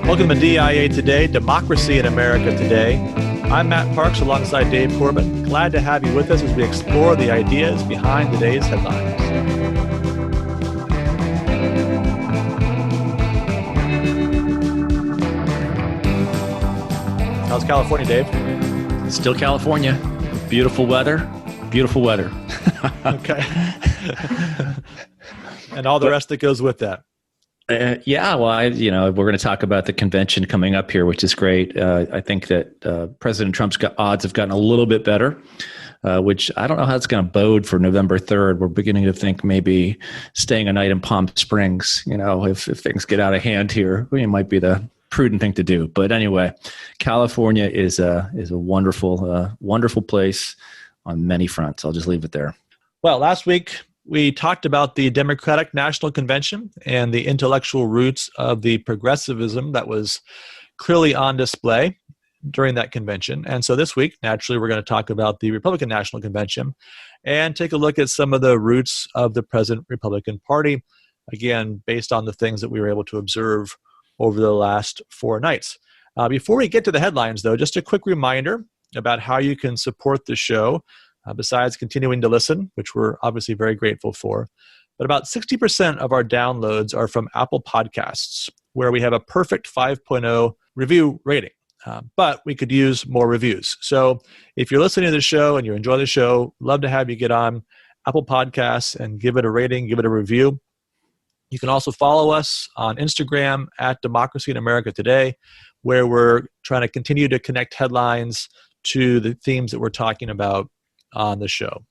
Welcome to DIA Today, Democracy in America Today. I'm Matt Parks alongside Dave Corbin. Glad to have you with us as we explore the ideas behind today's headlines. How's California, Dave? Still California. Beautiful weather. Beautiful weather. Okay. And all the rest that goes with that. We're going to talk about the convention coming up here, which is great. I think that President Trump's odds have gotten a little bit better, which I don't know how it's going to bode for November 3rd. We're beginning to think maybe staying a night in Palm Springs, if things get out of hand here, it might be the prudent thing to do. But anyway, California is a wonderful place on many fronts. I'll just leave it there. Well, last week, we talked about the Democratic National Convention and the intellectual roots of the progressivism that was clearly on display during that convention. And so this week, naturally, we're going to talk about the Republican National Convention and take a look at some of the roots of the present Republican Party, again, based on the things that we were able to observe over the last 4 nights. Before we get to the headlines, though, just a quick reminder about how you can support the show. Besides continuing to listen, which we're obviously very grateful for. But about 60% of our downloads are from Apple Podcasts, where we have a perfect 5.0 review rating. But we could use more reviews. So if you're listening to the show and you enjoy the show, love to have you get on Apple Podcasts and give it a rating, give it a review. You can also follow us on Instagram at Democracy in America Today, where we're trying to continue to connect headlines to the themes that we're talking about on the show.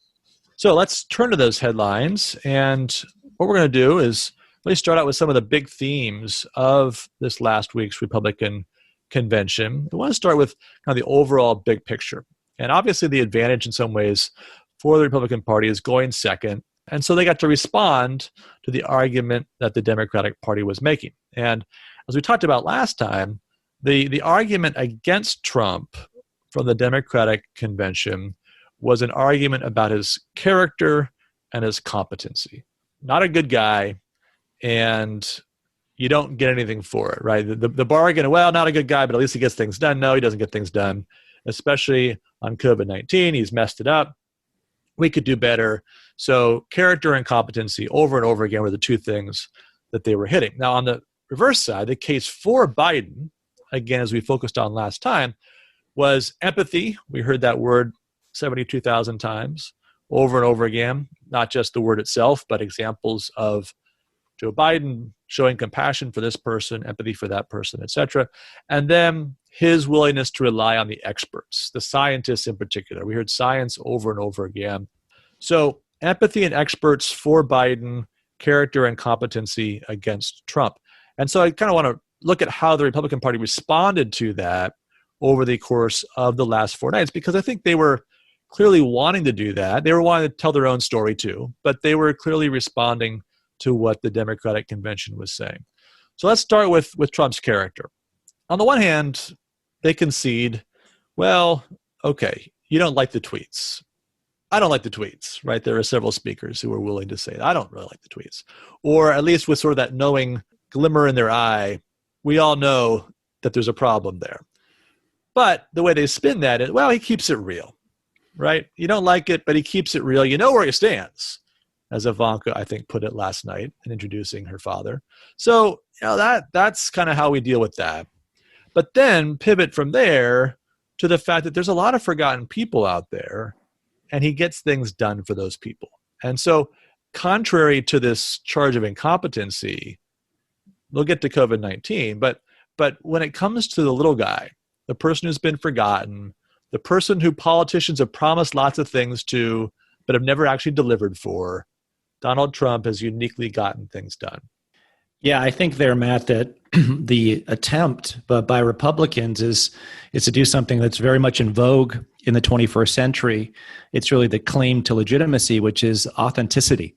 So let's turn to those headlines. And what we're going to do is really start out with some of the big themes of this last week's Republican convention. I want to start with kind of the overall big picture. And obviously the advantage in some ways for the Republican Party is going second. And so they got to respond to the argument that the Democratic Party was making. And as we talked about last time, the argument against Trump from the Democratic convention was an argument about his character and his competency. Not a good guy, and you don't get anything for it, right? The bargain, well, not a good guy, but at least he gets things done. No, he doesn't get things done, especially on COVID-19. He's messed it up. We could do better. So character and competency over and over again were the two things that they were hitting. Now, on the reverse side, the case for Biden, again, as we focused on last time, was empathy. We heard that word 72,000 times over and over again, not just the word itself, but examples of Joe Biden showing compassion for this person, empathy for that person, etc. And then his willingness to rely on the experts, the scientists in particular. We heard science over and over again. So empathy and experts for Biden, character and competency against Trump. And so I kind of want to look at how the Republican Party responded to that over the course of the last 4 nights, because I think they were clearly wanting to do that. They were wanting to tell their own story too, but they were clearly responding to what the Democratic convention was saying. So let's start with Trump's character. On the one hand, they concede, well, okay, you don't like the tweets. I don't like the tweets, right? There are several speakers who are willing to say, I don't really like the tweets. Or at least with sort of that knowing glimmer in their eye, we all know that there's a problem there. But the way they spin that is, well, he keeps it real. Right? You don't like it, but he keeps it real. You know where he stands, as Ivanka, I think, put it last night in introducing her father. So, that's kind of how we deal with that. But then pivot from there to the fact that there's a lot of forgotten people out there, and he gets things done for those people. And so, contrary to this charge of incompetency, we'll get to COVID-19, but when it comes to the little guy, the person who's been forgotten, the person who politicians have promised lots of things to, but have never actually delivered for, Donald Trump has uniquely gotten things done. Yeah, I think there, Matt, that the attempt by Republicans is to do something that's very much in vogue in the 21st century. It's really the claim to legitimacy, which is authenticity.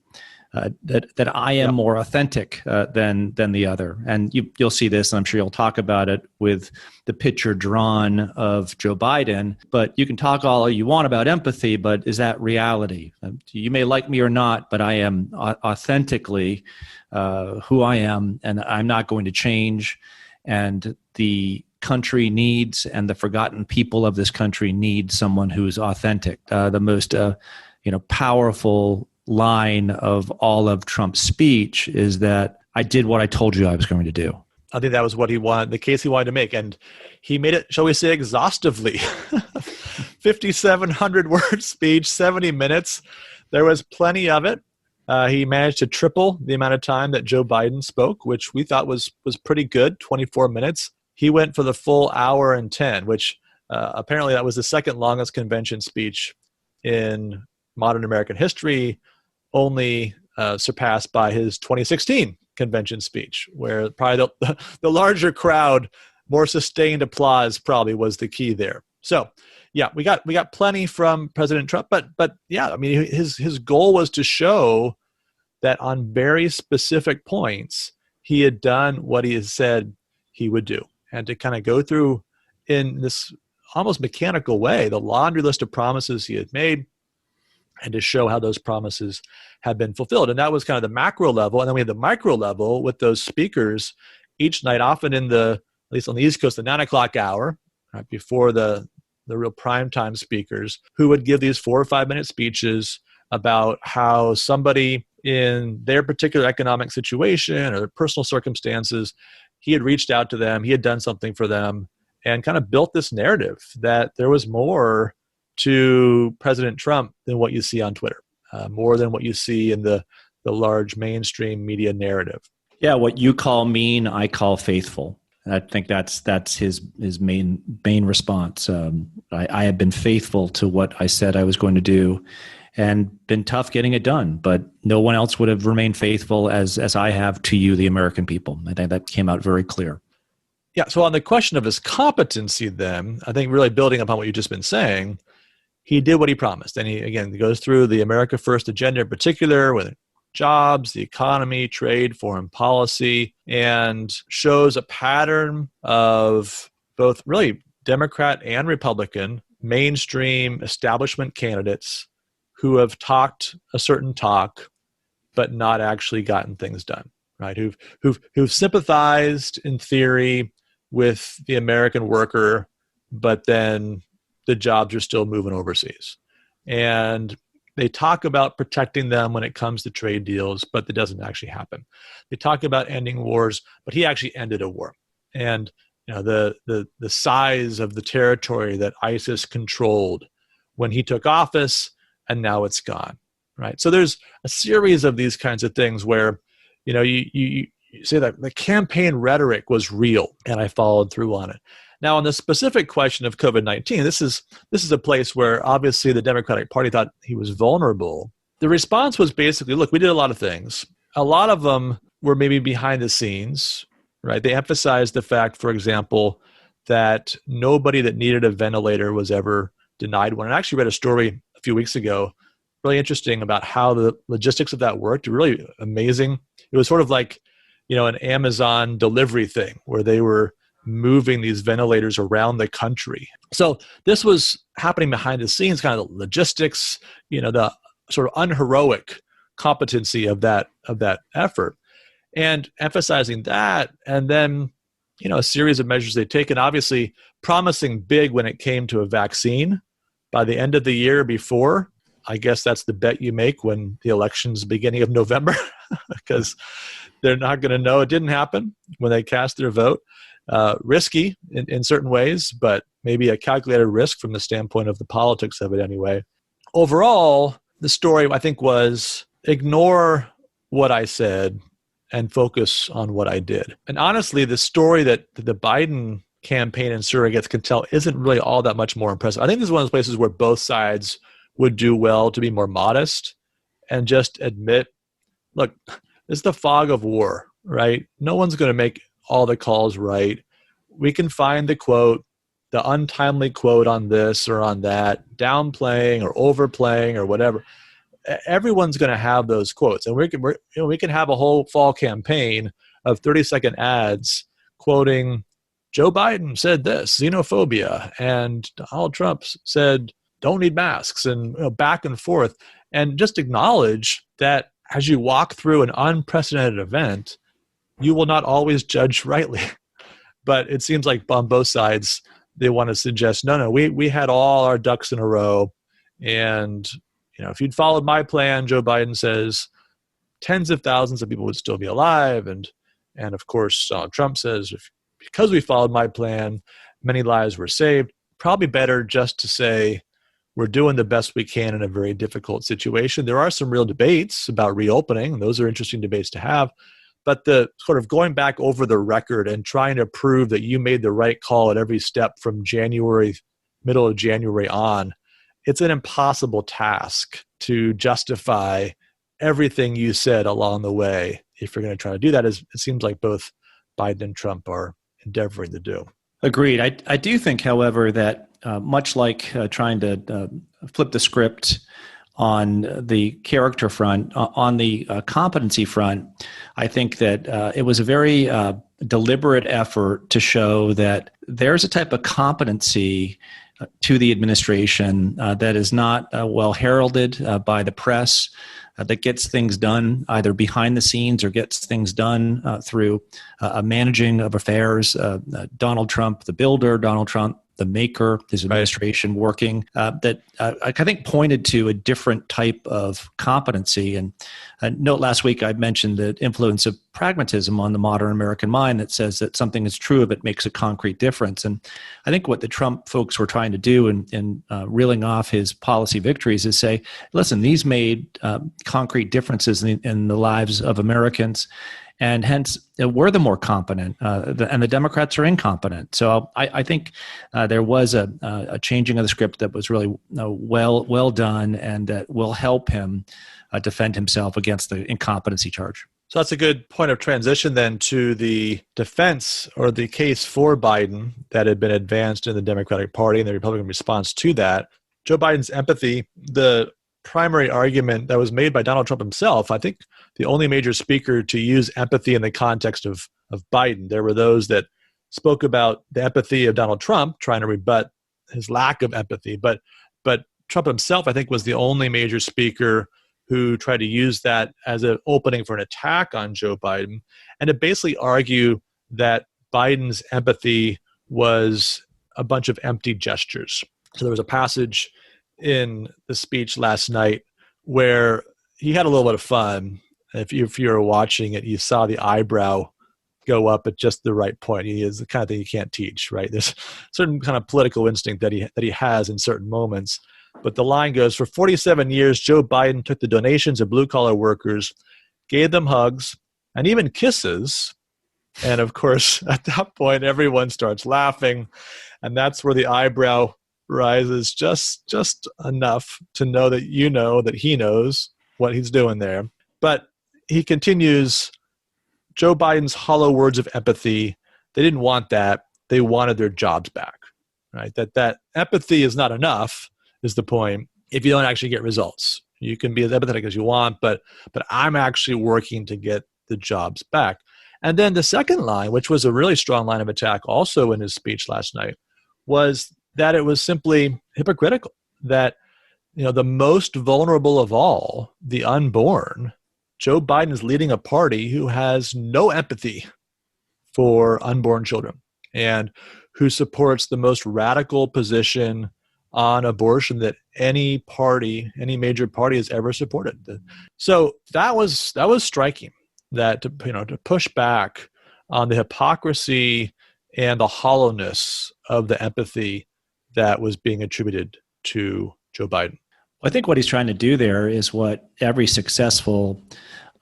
That I am more authentic than the other. And you'll see this, and I'm sure you'll talk about it with the picture drawn of Joe Biden. But you can talk all you want about empathy, but is that reality? You may like me or not, but I am authentically who I am, and I'm not going to change. And the country needs, and the forgotten people of this country need, someone who is authentic. The most powerful line of all of Trump's speech is that I did what I told you I was going to do. I think that was what he wanted, the case he wanted to make. And he made it, shall we say, exhaustively. 5,700 word speech, 70 minutes. There was plenty of it. He managed to triple the amount of time that Joe Biden spoke, which we thought was pretty good, 24 minutes. He went for the full hour and 10, which apparently that was the second longest convention speech in modern American history, only surpassed by his 2016 convention speech, where probably the larger crowd, more sustained applause probably was the key there. So, yeah, we got plenty from President Trump, but yeah, I mean, his goal was to show that on very specific points he had done what he had said he would do, and to kind of go through in this almost mechanical way the laundry list of promises he had made, and to show how those promises have been fulfilled. And that was kind of the macro level. And then we had the micro level with those speakers each night, often in at least on the East Coast, the 9 o'clock hour, right before the real primetime speakers, who would give these 4 or 5 minute speeches about how somebody in their particular economic situation or their personal circumstances, he had reached out to them, he had done something for them, and kind of built this narrative that there was more to President Trump than what you see on Twitter, more than what you see in the large mainstream media narrative. Yeah, what you call mean, I call faithful. I think that's his main response. I have been faithful to what I said I was going to do, and been tough getting it done. But no one else would have remained faithful as I have to you, the American people. I think that came out very clear. Yeah. So on the question of his competency, then I think really building upon what you've just been saying, he did what he promised. And he goes through the America First agenda in particular, with jobs, the economy, trade, foreign policy, and shows a pattern of both really Democrat and Republican mainstream establishment candidates who have talked a certain talk, but not actually gotten things done, right? Who've sympathized in theory with the American worker, but then the jobs are still moving overseas. And they talk about protecting them when it comes to trade deals, but that doesn't actually happen. They talk about ending wars, but he actually ended a war. And the size of the territory that ISIS controlled when he took office, and now it's gone, right? So there's a series of these kinds of things where, you say that the campaign rhetoric was real, and I followed through on it. Now, on the specific question of COVID-19, this is a place where obviously the Democratic Party thought he was vulnerable. The response was basically, look, we did a lot of things. A lot of them were maybe behind the scenes, right? They emphasized the fact, for example, that nobody that needed a ventilator was ever denied one. And I actually read a story a few weeks ago, really interesting, about how the logistics of that worked. Really amazing. It was sort of like, an Amazon delivery thing where they were moving these ventilators around the country. So this was happening behind the scenes, kind of the logistics, the sort of unheroic competency of that effort, and emphasizing that. And then, a series of measures they've taken, obviously promising big when it came to a vaccine by the end of the year before. I guess that's the bet you make when the election's beginning of November, because they're not going to know it didn't happen when they cast their vote. Risky in certain ways, but maybe a calculated risk from the standpoint of the politics of it anyway. Overall, the story, I think, was ignore what I said and focus on what I did. And honestly, the story that the Biden campaign and surrogates can tell isn't really all that much more impressive. I think this is one of those places where both sides would do well to be more modest and just admit, look, it's the fog of war, right? No one's going to make all the calls right. We can find the quote, the untimely quote on this or on that, downplaying or overplaying or whatever. Everyone's going to have those quotes, and we can have a whole fall campaign of 30-second ads quoting Joe Biden said this, xenophobia, and Donald Trump said don't need masks, and back and forth, and just acknowledge that as you walk through an unprecedented event, you will not always judge rightly. But it seems like on both sides, they want to suggest, no, we had all our ducks in a row. And, if you'd followed my plan, Joe Biden says, tens of thousands of people would still be alive. And of course, Donald Trump says, because we followed my plan, many lives were saved. Probably better just to say we're doing the best we can in a very difficult situation. There are some real debates about reopening, and those are interesting debates to have. But the sort of going back over the record and trying to prove that you made the right call at every step from middle of January on, it's an impossible task to justify everything you said along the way if you're going to try to do that, as it seems like both Biden and Trump are endeavoring to do. Agreed. I do think, however, that much like trying to flip the script on the character front, on the competency front, I think that it was a very deliberate effort to show that there's a type of competency to the administration that is not well heralded by the press, that gets things done either behind the scenes or gets things done through a managing of affairs. Donald Trump, the builder, Donald Trump, the maker, his administration working, that I think pointed to a different type of competency. And note last week I mentioned the influence of pragmatism on the modern American mind that says that something is true if it makes a concrete difference. And I think what the Trump folks were trying to do in reeling off his policy victories is say, listen, these made concrete differences in the lives of Americans. And hence, we're the more competent, and the Democrats are incompetent. So I think there was a changing of the script that was really well done, and that will help him defend himself against the incompetency charge. So that's a good point of transition then to the defense or the case for Biden that had been advanced in the Democratic Party and the Republican response to that. Joe Biden's empathy, the primary argument that was made by Donald Trump himself, I think the only major speaker to use empathy in the context of Biden. There were those that spoke about the empathy of Donald Trump, trying to rebut his lack of empathy. But Trump himself, I think, was the only major speaker who tried to use that as an opening for an attack on Joe Biden, and to basically argue that Biden's empathy was a bunch of empty gestures. So there was a passage in the speech last night where he had a little bit of fun. If you were watching it, you saw the eyebrow go up at just the right point. He is the kind of thing you can't teach, right? There's a certain kind of political instinct that he has in certain moments. But the line goes, for 47 years, Joe Biden took the donations of blue-collar workers, gave them hugs, and even kisses. And of course, at that point, everyone starts laughing. And that's where the eyebrow rises just enough to know that that he knows what he's doing there. But he continues, Joe Biden's hollow words of empathy, they didn't want that. They wanted their jobs back, right? That empathy is not enough, is the point, if you don't actually get results. You can be as empathetic as you want, but I'm actually working to get the jobs back. And then the second line, which was a really strong line of attack also in his speech last night, was that it was simply hypocritical, that the most vulnerable of all, the unborn, Joe Biden is leading a party who has no empathy for unborn children and who supports the most radical position on abortion that any major party has ever supported. So that was striking, that to push back on the hypocrisy and the hollowness of the empathy that was being attributed to Joe Biden. I think what he's trying to do there is what every successful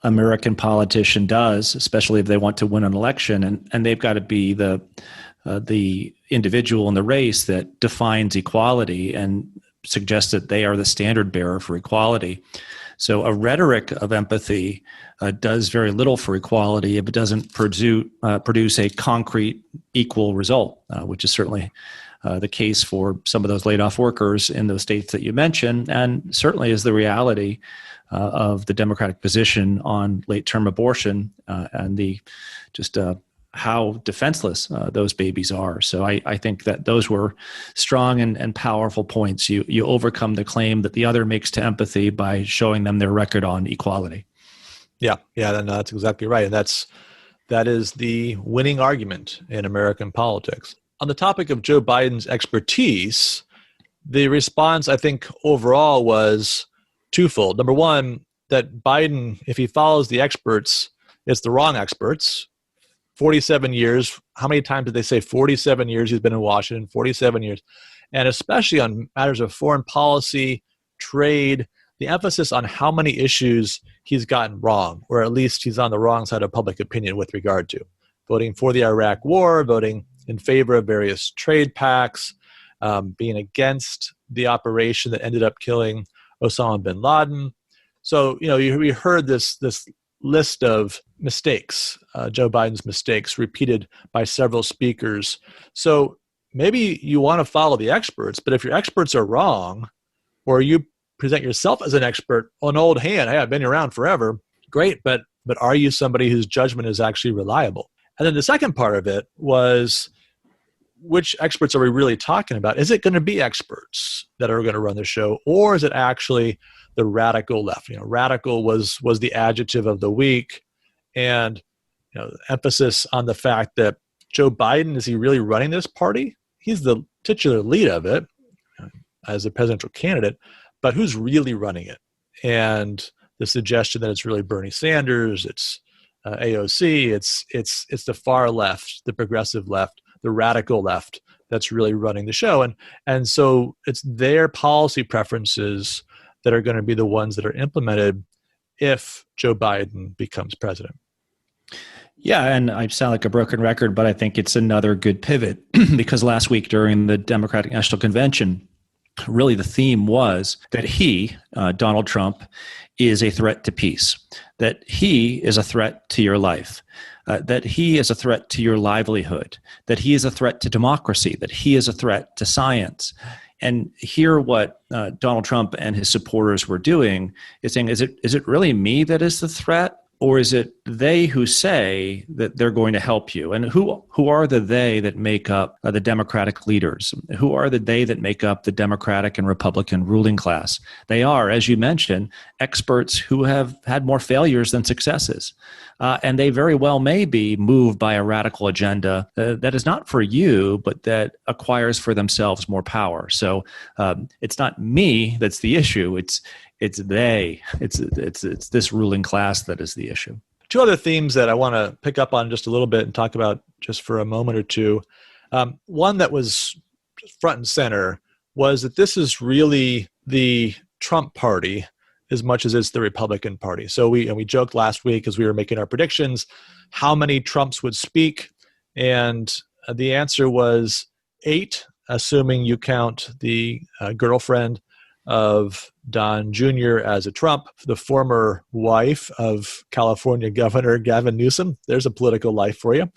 American politician does, especially if they want to win an election, and they've got to be the individual in the race that defines equality and suggests that they are the standard bearer for equality. So a rhetoric of empathy does very little for equality if it doesn't produce a concrete equal result, which is certainly the case for some of those laid off workers in those states that you mentioned, and certainly is the reality of the Democratic position on late-term abortion and the how defenseless those babies are. So I think that those were strong and powerful points. You overcome the claim that the other makes to empathy by showing them their record on equality. Yeah, no, that's exactly right. And that's That is the winning argument in American politics. On the topic of Joe Biden's expertise, the response, I think, overall was twofold. Number one, that Biden, if he follows the experts, it's the wrong experts. 47 years. How many times did they say 47 years he's been in Washington? 47 years. And especially on matters of foreign policy, trade, the emphasis on how many issues he's gotten wrong, or at least he's on the wrong side of public opinion with regard to. Voting for the Iraq War, voting in favor of various trade pacts, being against the operation that ended up killing Osama bin Laden. So, we heard this list of mistakes, Joe Biden's mistakes, repeated by several speakers. So maybe you want to follow the experts, but if your experts are wrong, or you present yourself as an expert, an old hand, hey, I've been around forever, great, but are you somebody whose judgment is actually reliable? And then the second part of it was, which experts are we really talking about? Is it going to be experts that are going to run the show, or is it actually the radical left? Radical was the adjective of the week, and emphasis on the fact that Joe Biden, is he really running this party? He's the titular lead of it as a presidential candidate, but who's really running it? And the suggestion that it's really Bernie Sanders, it's AOC, it's the far left, the progressive left, the radical left that's really running the show. And so it's their policy preferences that are going to be the ones that are implemented if Joe Biden becomes president. Yeah, and I sound like a broken record, but I think it's another good pivot because last week during the Democratic National Convention, really the theme was that he, Donald Trump, is a threat to peace, that he is a threat to your life, that he is a threat to your livelihood, that he is a threat to democracy, that he is a threat to science. And here what Donald Trump and his supporters were doing is saying, is it really me that is the threat? Or is it they who say that they're going to help you? And who are the they that make up the Democratic leaders? Who are the they that make up the Democratic and Republican ruling class? They are, as you mentioned, experts who have had more failures than successes. And they very well may be moved by a radical agenda that is not for you, but that acquires for themselves more power. So it's not me that's the issue. It's they. It's this ruling class that is the issue. Two other themes that I want to pick up on just a little bit and talk about just for a moment or two. One that was front and center was that this is really the Trump party as much as it's the Republican Party. So we joked last week as we were making our predictions, how many Trumps would speak, and the answer was 8, assuming you count the girlfriend of Don Jr. as a Trump, the former wife of California Governor Gavin Newsom. There's a political life for you.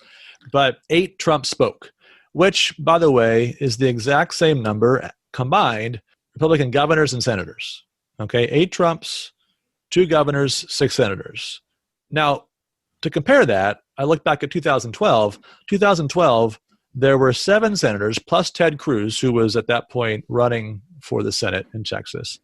But 8 Trump spoke, which, by the way, is the exact same number combined, Republican governors and senators. Okay, 8 Trumps, 2 governors, 6 senators. Now, to compare that, I look back at 2012. 2012, there were 7 senators plus Ted Cruz, who was at that point running for the Senate in Texas,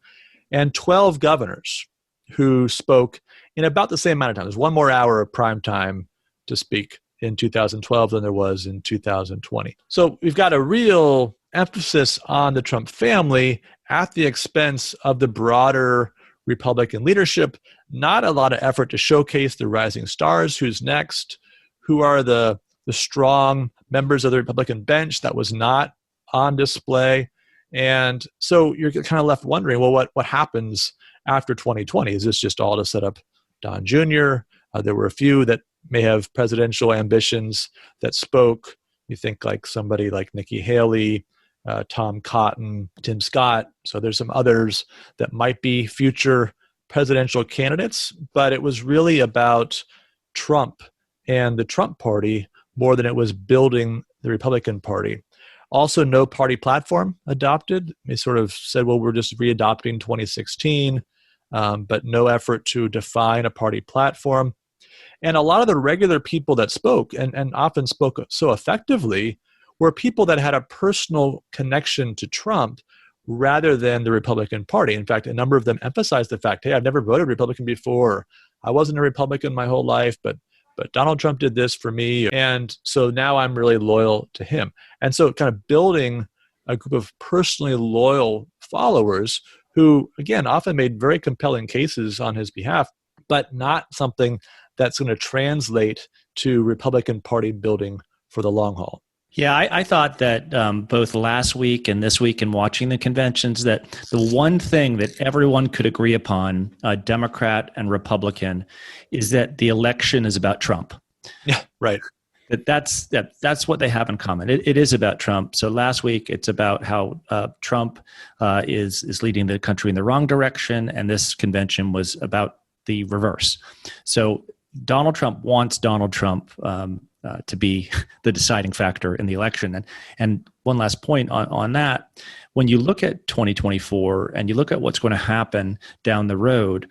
and 12 governors who spoke in about the same amount of time. There's one more hour of prime time to speak in 2012 than there was in 2020. So we've got a real emphasis on the Trump family at the expense of the broader Republican leadership. Not a lot of effort to showcase the rising stars, who's next, who are the strong members of the Republican bench. That was not on display. And so you're kind of left wondering, well, what happens after 2020? Is this just all to set up Don Jr.? There were a few that may have presidential ambitions that spoke. You think like somebody like Nikki Haley, Tom Cotton, Tim Scott. So there's some others that might be future presidential candidates, but it was really about Trump and the Trump party more than it was building the Republican Party. Also, no party platform adopted. They sort of said, well, we're just readopting 2016, but no effort to define a party platform. And a lot of the regular people that spoke, and often spoke so effectively, were people that had a personal connection to Trump rather than the Republican Party. In fact, a number of them emphasized the fact, hey, I've never voted Republican before. I wasn't a Republican my whole life, but but Donald Trump did this for me. And so now I'm really loyal to him. And so kind of building a group of personally loyal followers who, again, often made very compelling cases on his behalf, but not something that's going to translate to Republican Party building for the long haul. Yeah, I thought that both last week and this week in watching the conventions, that the one thing that everyone could agree upon, Democrat and Republican, is that the election is about Trump. Yeah, right. That's what they have in common. It is about Trump. So last week, it's about how Trump is leading the country in the wrong direction, and this convention was about the reverse. So Donald Trump wants Donald Trump to be the deciding factor in the election. And one last point on that, when you look at 2024 and you look at what's going to happen down the road,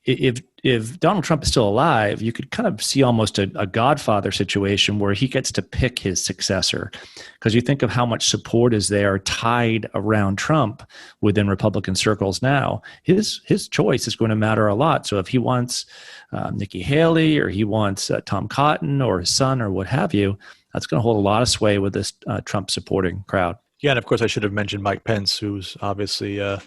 if Donald Trump is still alive, you could kind of see almost a Godfather situation where he gets to pick his successor. Because you think of how much support is there tied around Trump within Republican circles now. His choice is going to matter a lot. So if he wants Nikki Haley, or he wants Tom Cotton or his son or what have you, that's going to hold a lot of sway with this Trump supporting crowd. Yeah, and of course I should have mentioned Mike Pence, who's obviously a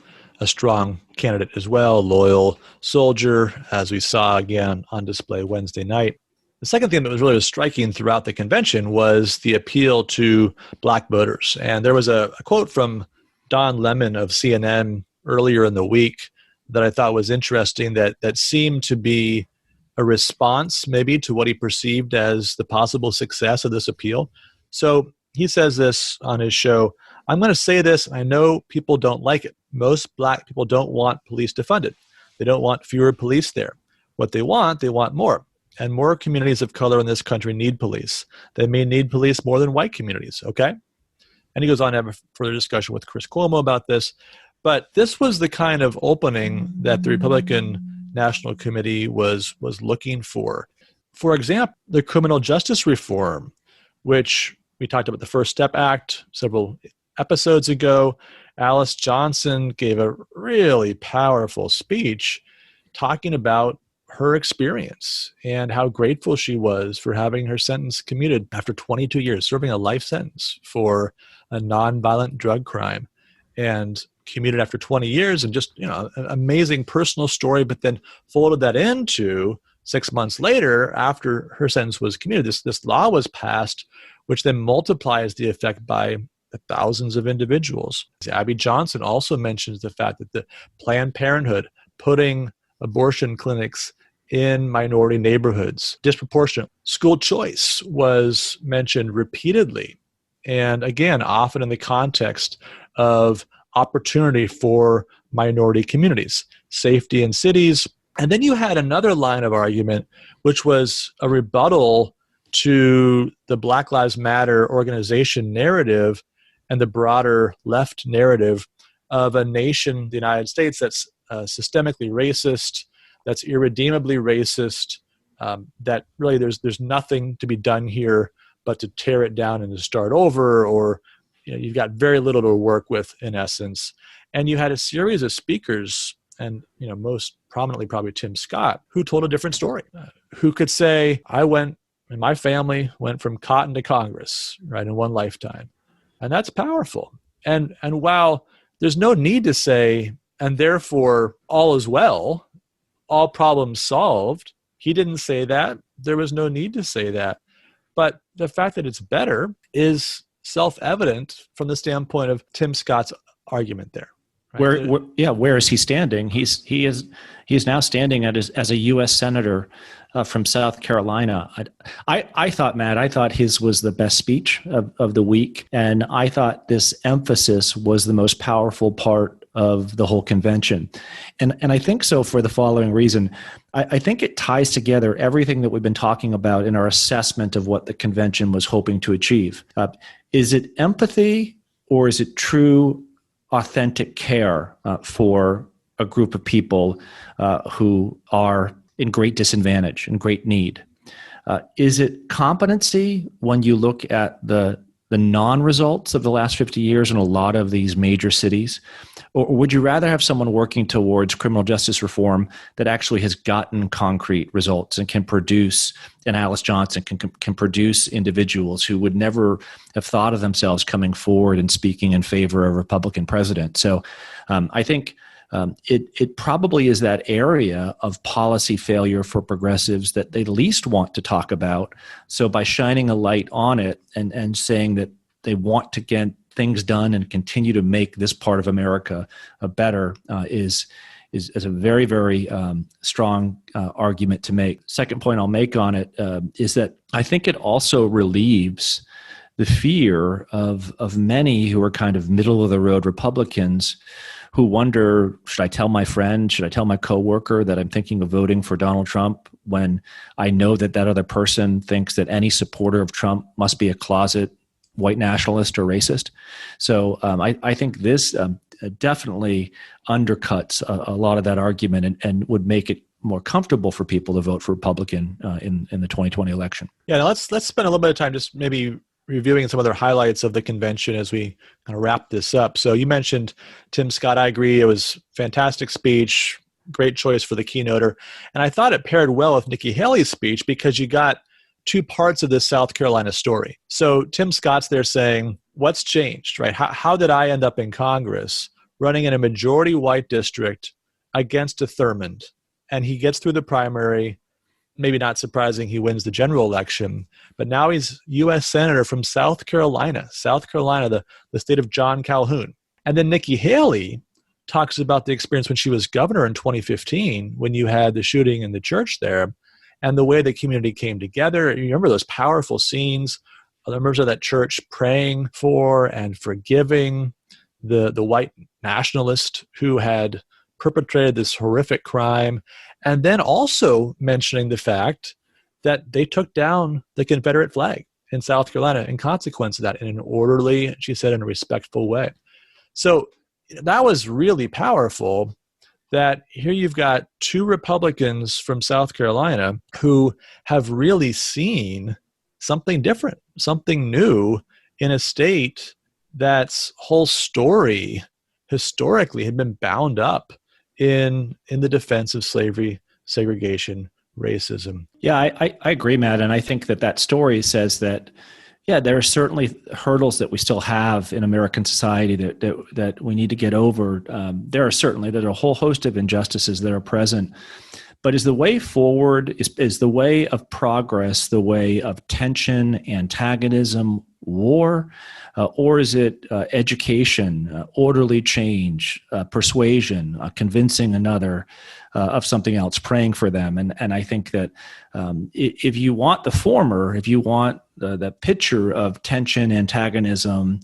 strong candidate as well, loyal soldier, as we saw again on display Wednesday night. The second thing that was really striking throughout the convention was the appeal to black voters. And there was a quote from Don Lemon of CNN earlier in the week that I thought was interesting, that seemed to be a response maybe to what he perceived as the possible success of this appeal. So he says this on his show: "I'm going to say this, I know people don't like it. Most black people don't want police defunded. They don't want fewer police there. What they want more. And more communities of color in this country need police. They may need police more than white communities, okay?" And he goes on to have a further discussion with Chris Cuomo about this. But this was the kind of opening that the Republican National Committee was looking for. For example, the criminal justice reform, which we talked about the First Step Act several episodes ago. Alice Johnson gave a really powerful speech talking about her experience and how grateful she was for having her sentence commuted after 22 years, serving a life sentence for a nonviolent drug crime, and commuted after 20 years, and just, an amazing personal story, but then folded that into 6 months later, after her sentence was commuted, this law was passed, which then multiplies the effect by thousands of individuals. Abby Johnson also mentions the fact that the Planned Parenthood putting abortion clinics in minority neighborhoods, disproportionate. School choice was mentioned repeatedly, and again, often in the context of opportunity for minority communities, safety in cities. And then you had another line of argument, which was a rebuttal to the Black Lives Matter organization narrative and the broader left narrative of a nation, the United States, that's systemically racist, that's irredeemably racist, that really there's nothing to be done here but to tear it down and to start over, or you've got very little to work with in essence. And you had a series of speakers, and most prominently probably Tim Scott, who told a different story, who could say, my family went from cotton to Congress, right, in one lifetime. And that's powerful. And while there's no need to say, and therefore all is well, all problems solved, he didn't say that. There was no need to say that. But the fact that it's better is self-evident from the standpoint of Tim Scott's argument there. Right? Where is he standing? He is now standing as a U.S. senator from South Carolina. I thought his was the best speech of the week, and I thought this emphasis was the most powerful part of the whole convention. And I think so for the following reason. I think it ties together everything that we've been talking about in our assessment of what the convention was hoping to achieve. Is it empathy, or is it true, authentic care for a group of people who are in great disadvantage and great need? Is it competency when you look at the the non-results of the last 50 years in a lot of these major cities? Or would you rather have someone working towards criminal justice reform that actually has gotten concrete results and can produce, and Alice Johnson can produce individuals who would never have thought of themselves coming forward and speaking in favor of a Republican president? So I think it probably is that area of policy failure for progressives that they least want to talk about. So by shining a light on it and saying that they want to get things done and continue to make this part of America better is a very, very strong argument to make. Second point I'll make on it is that I think it also relieves the fear of many who are kind of middle-of-the-road Republicans who wonder, should I tell my friend, should I tell my coworker that I'm thinking of voting for Donald Trump when I know that that other person thinks that any supporter of Trump must be a closet white nationalist or racist? So I think this definitely undercuts a lot of that argument and would make it more comfortable for people to vote for Republican in the 2020 election. Yeah, now let's spend a little bit of time just maybe reviewing some other highlights of the convention as we kind of wrap this up. So you mentioned Tim Scott. I agree. It was a fantastic speech, great choice for the keynoter. And I thought it paired well with Nikki Haley's speech because you got two parts of this South Carolina story. So Tim Scott's there saying, what's changed, right? How did I end up in Congress running in a majority white district against a Thurmond? And he gets through the primary. Maybe not surprising, he wins the general election, but now he's U.S. Senator from South Carolina, the state of John Calhoun. And then Nikki Haley talks about the experience when she was governor in 2015, when you had the shooting in the church there, and the way the community came together. You remember those powerful scenes, the members of that church praying for and forgiving the white nationalist who had perpetrated this horrific crime, and then also mentioning the fact that they took down the Confederate flag in South Carolina in consequence of that in an orderly, she said, in a respectful way. So that was really powerful, that here you've got two Republicans from South Carolina who have really seen something different, something new in a state that's whole story historically had been bound up in the defense of slavery, segregation, racism. Yeah, I agree, Matt. And I think that story says that, yeah, there are certainly hurdles that we still have in American society that we need to get over. There are a whole host of injustices that are present. But is the way forward, is the way of progress, the way of tension, antagonism, war, or is it education, orderly change, persuasion, convincing another of something else, praying for them? And I think that if you want the former, if you want the picture of tension, antagonism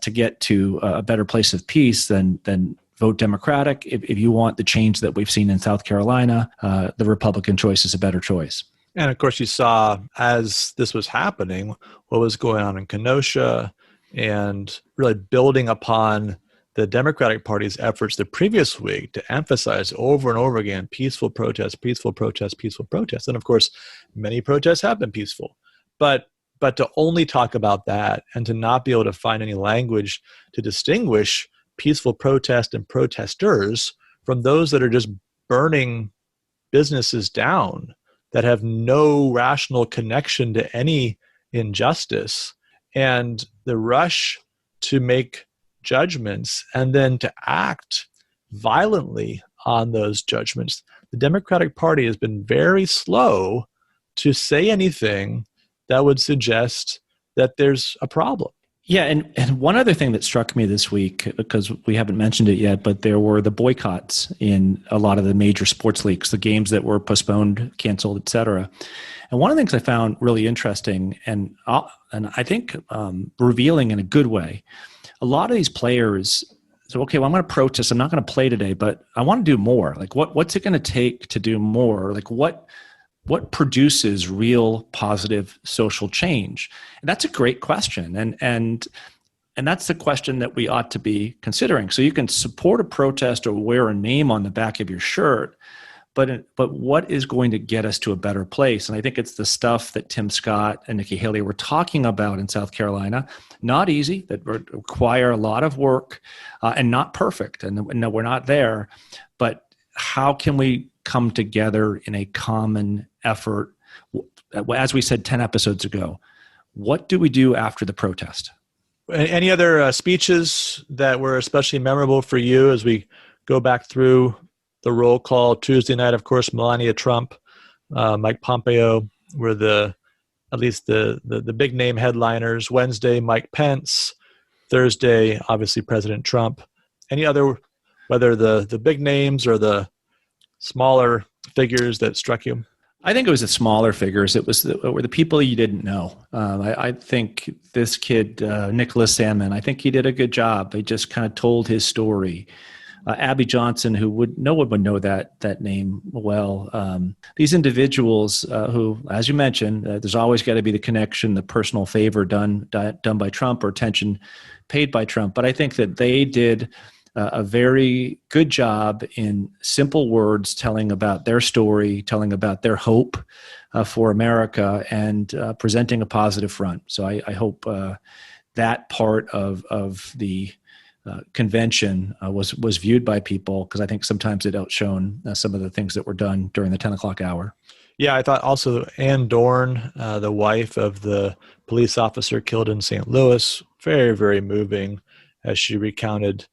to get to a better place of peace, then vote Democratic. If you want the change that we've seen in South Carolina, the Republican choice is a better choice. And of course, you saw as this was happening, what was going on in Kenosha, and really building upon the Democratic Party's efforts the previous week to emphasize over and over again, peaceful protest, peaceful protest, peaceful protest. And of course, many protests have been peaceful. But to only talk about that and to not be able to find any language to distinguish peaceful protest and protesters from those that are just burning businesses down, that have no rational connection to any injustice, and the rush to make judgments and then to act violently on those judgments. The Democratic Party has been very slow to say anything that would suggest that there's a problem. Yeah, and one other thing that struck me this week, because we haven't mentioned it yet, but there were the boycotts in a lot of the major sports leagues, the games that were postponed, canceled, et cetera. And one of the things I found really interesting and I think revealing in a good way, a lot of these players said, okay, well, I'm going to protest. I'm not going to play today, but I want to do more. Like, what's it going to take to do more? Like, what produces real positive social change? And that's a great question. And that's the question that we ought to be considering. So you can support a protest or wear a name on the back of your shirt, But what is going to get us to a better place? And I think it's the stuff that Tim Scott and Nikki Haley were talking about in South Carolina. Not easy, that require a lot of work and not perfect. And no, we're not there. But how can we come together in a common effort? As we said 10 episodes ago, what do we do after the protest? Any other speeches that were especially memorable for you as we go back through the roll call? Tuesday night, of course, Melania Trump, Mike Pompeo were at least the big name headliners. Wednesday, Mike Pence. Thursday, obviously President Trump. Any other, whether the big names or the smaller figures that struck you? I think it was the smaller figures. It were the people you didn't know. I think this kid, Nicholas Salmon, I think he did a good job. He just kind of told his story. Abby Johnson, no one would know that name well. These individuals who, as you mentioned, there's always got to be the connection, the personal favor done by Trump or attention paid by Trump. But I think that they did a very good job in simple words, telling about their story, telling about their hope for America, and presenting a positive front. So I hope that part of the convention was viewed by people, because I think sometimes it outshone some of the things that were done during the 10 o'clock hour. Yeah, I thought also Ann Dorn, the wife of the police officer killed in St. Louis, very, very moving as she recounted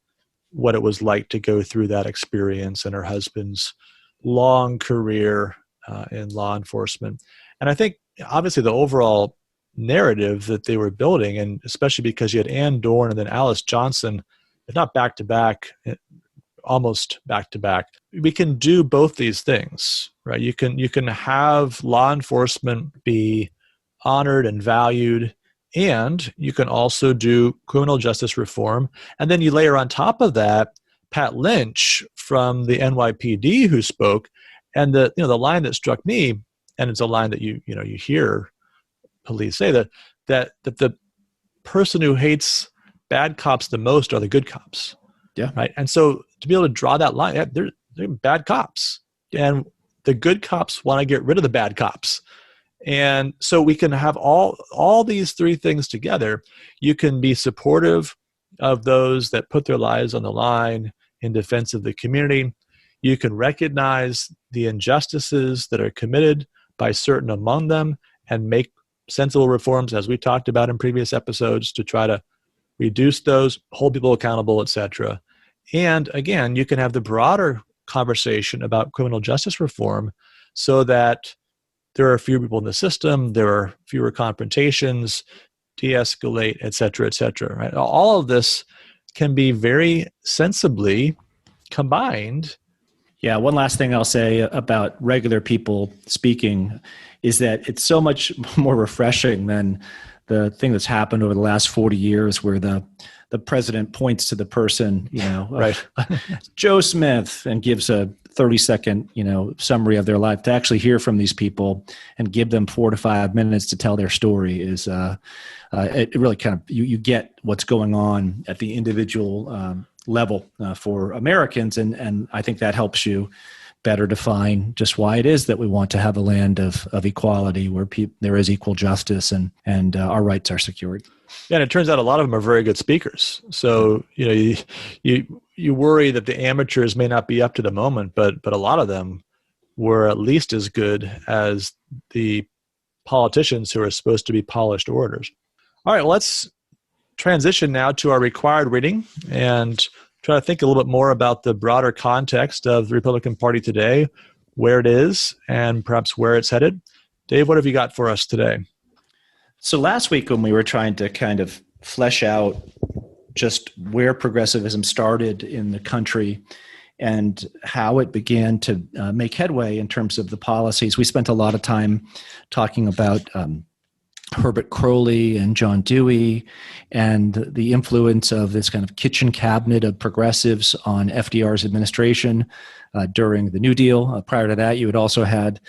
what it was like to go through that experience and her husband's long career in law enforcement. And I think obviously the overall narrative that they were building, and especially because you had Ann Dorn and then Alice Johnson, if not back-to-back, almost back-to-back, we can do both these things, right? You can have law enforcement be honored and valued, and you can also do criminal justice reform. And then you layer on top of that Pat Lynch from the NYPD who spoke, and the line that struck me, and it's a line that you hear police say, that the person who hates bad cops the most are the good cops. Yeah. Right. And so to be able to draw that line, they're bad cops, and the good cops want to get rid of the bad cops. And so we can have all these three things together. You can be supportive of those that put their lives on the line in defense of the community. You can recognize the injustices that are committed by certain among them and make sensible reforms, as we talked about in previous episodes, to try to reduce those, hold people accountable, etc. And again, you can have the broader conversation about criminal justice reform so that there are fewer people in the system, there are fewer confrontations, de-escalate, et cetera, right? All of this can be very sensibly combined. Yeah, one last thing I'll say about regular people speaking is that it's so much more refreshing than the thing that's happened over the last 40 years where the president points to the person, right. Joe Smith, and gives a 30-second, summary of their life. To actually hear from these people and give them 4 to 5 minutes to tell their story is, it really kind of, you get what's going on at the individual level for Americans. And I think that helps you better define just why it is that we want to have a land of equality where there is equal justice and our rights are secured. Yeah, and it turns out a lot of them are very good speakers. So, you worry that the amateurs may not be up to the moment, but a lot of them were at least as good as the politicians who are supposed to be polished orators. All right, let's transition now to our required reading and try to think a little bit more about the broader context of the Republican Party today, where it is, and perhaps where it's headed. Dave, what have you got for us today? So last week when we were trying to kind of flesh out just where progressivism started in the country and how it began to make headway in terms of the policies, we spent a lot of time talking about Herbert Crowley and John Dewey and the influence of this kind of kitchen cabinet of progressives on FDR's administration during the New Deal. Prior to that, you had also had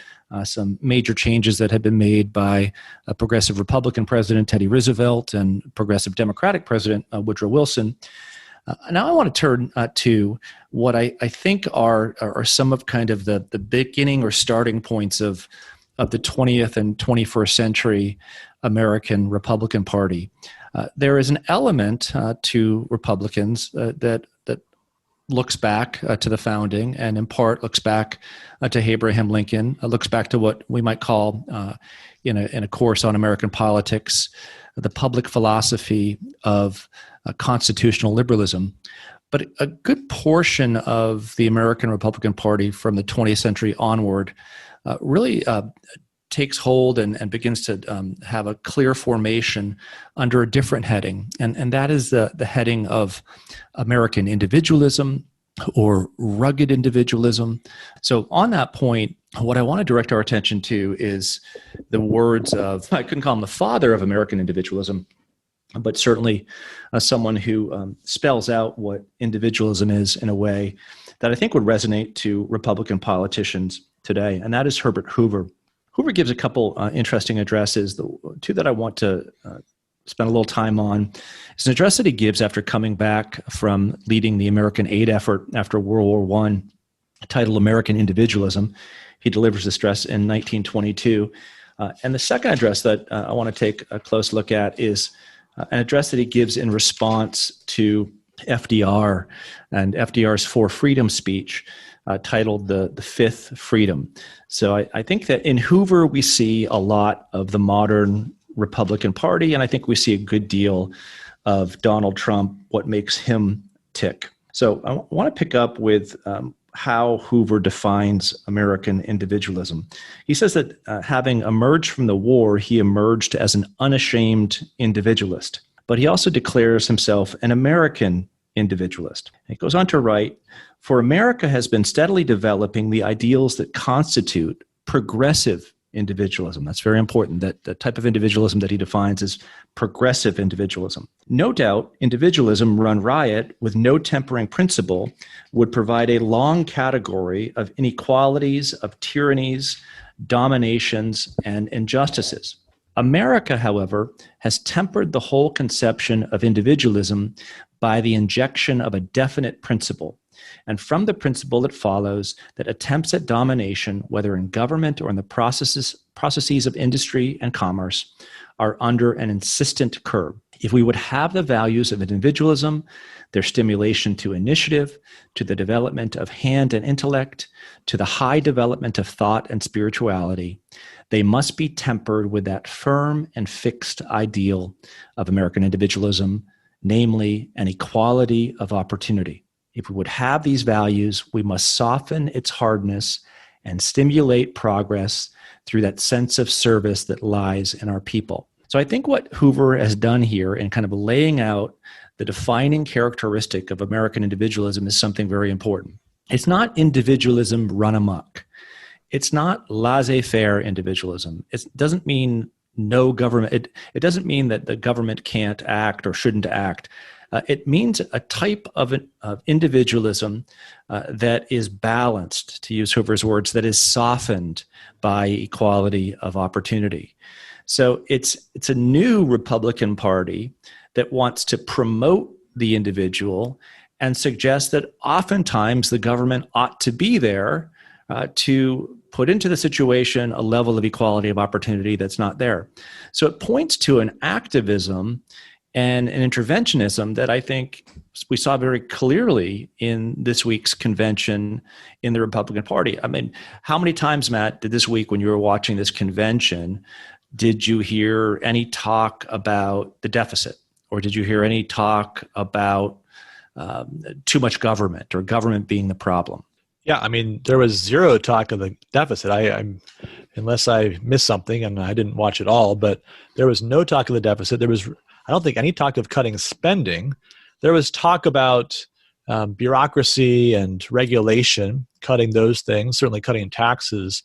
some major changes that had been made by a progressive Republican president, Teddy Roosevelt, and progressive Democratic president, Woodrow Wilson. Now I want to turn to what I think are some of kind of the beginning or starting points of the 20th and 21st century American Republican Party. There is an element to Republicans that looks back to the founding, and in part looks back to Abraham Lincoln, looks back to what we might call, in a course on American politics, the public philosophy of constitutional liberalism. But a good portion of the American Republican Party from the 20th century onward really takes hold and begins to have a clear formation under a different heading. And that is the heading of American individualism or rugged individualism. So on that point, what I want to direct our attention to is the words of, I couldn't call him the father of American individualism, but certainly someone who spells out what individualism is in a way that I think would resonate to Republican politicians today, and that is Herbert Hoover. Hoover gives a couple interesting addresses. The two that I want to spend a little time on is an address that he gives after coming back from leading the American aid effort after World War I, titled American Individualism. He delivers this address in 1922. And the second address that I want to take a close look at is an address that he gives in response to FDR and FDR's For Freedom speech, titled the Fifth Freedom. So I think that in Hoover we see a lot of the modern Republican Party, and I think we see a good deal of Donald Trump, what makes him tick. So I want to pick up with how Hoover defines American individualism. He says that having emerged from the war, he emerged as an unashamed individualist, but he also declares himself an American individualist. He goes on to write, "For America has been steadily developing the ideals that constitute progressive individualism." That's very important, that the type of individualism that he defines is progressive individualism. "No doubt, individualism run riot with no tempering principle would provide a long category of inequalities, of tyrannies, dominations, and injustices. America, however, has tempered the whole conception of individualism by the injection of a definite principle. And from the principle it follows that attempts at domination, whether in government or in the processes of industry and commerce, are under an insistent curb. If we would have the values of individualism, their stimulation to initiative, to the development of hand and intellect, to the high development of thought and spirituality, they must be tempered with that firm and fixed ideal of American individualism, namely an equality of opportunity. If we would have these values, we must soften its hardness and stimulate progress through that sense of service that lies in our people." So I think what Hoover has done here in kind of laying out the defining characteristic of American individualism is something very important. It's not individualism run amok. It's not laissez-faire individualism. It doesn't mean no government. It doesn't mean that the government can't act or shouldn't act. It means a type of individualism that is balanced, to use Hoover's words, that is softened by equality of opportunity. So it's a new Republican Party that wants to promote the individual and suggest that oftentimes the government ought to be there to put into the situation a level of equality of opportunity that's not there. So it points to an activism and an interventionism that I think we saw very clearly in this week's convention in the Republican Party. I mean, how many times, Matt, did this week when you were watching this convention, did you hear any talk about the deficit? Or did you hear any talk about too much government or government being the problem? Yeah, I mean, there was zero talk of the deficit. I'm unless I missed something and I didn't watch it all, but there was no talk of the deficit. There was, I don't think, any talk of cutting spending. There was talk about bureaucracy and regulation, cutting those things, certainly cutting taxes.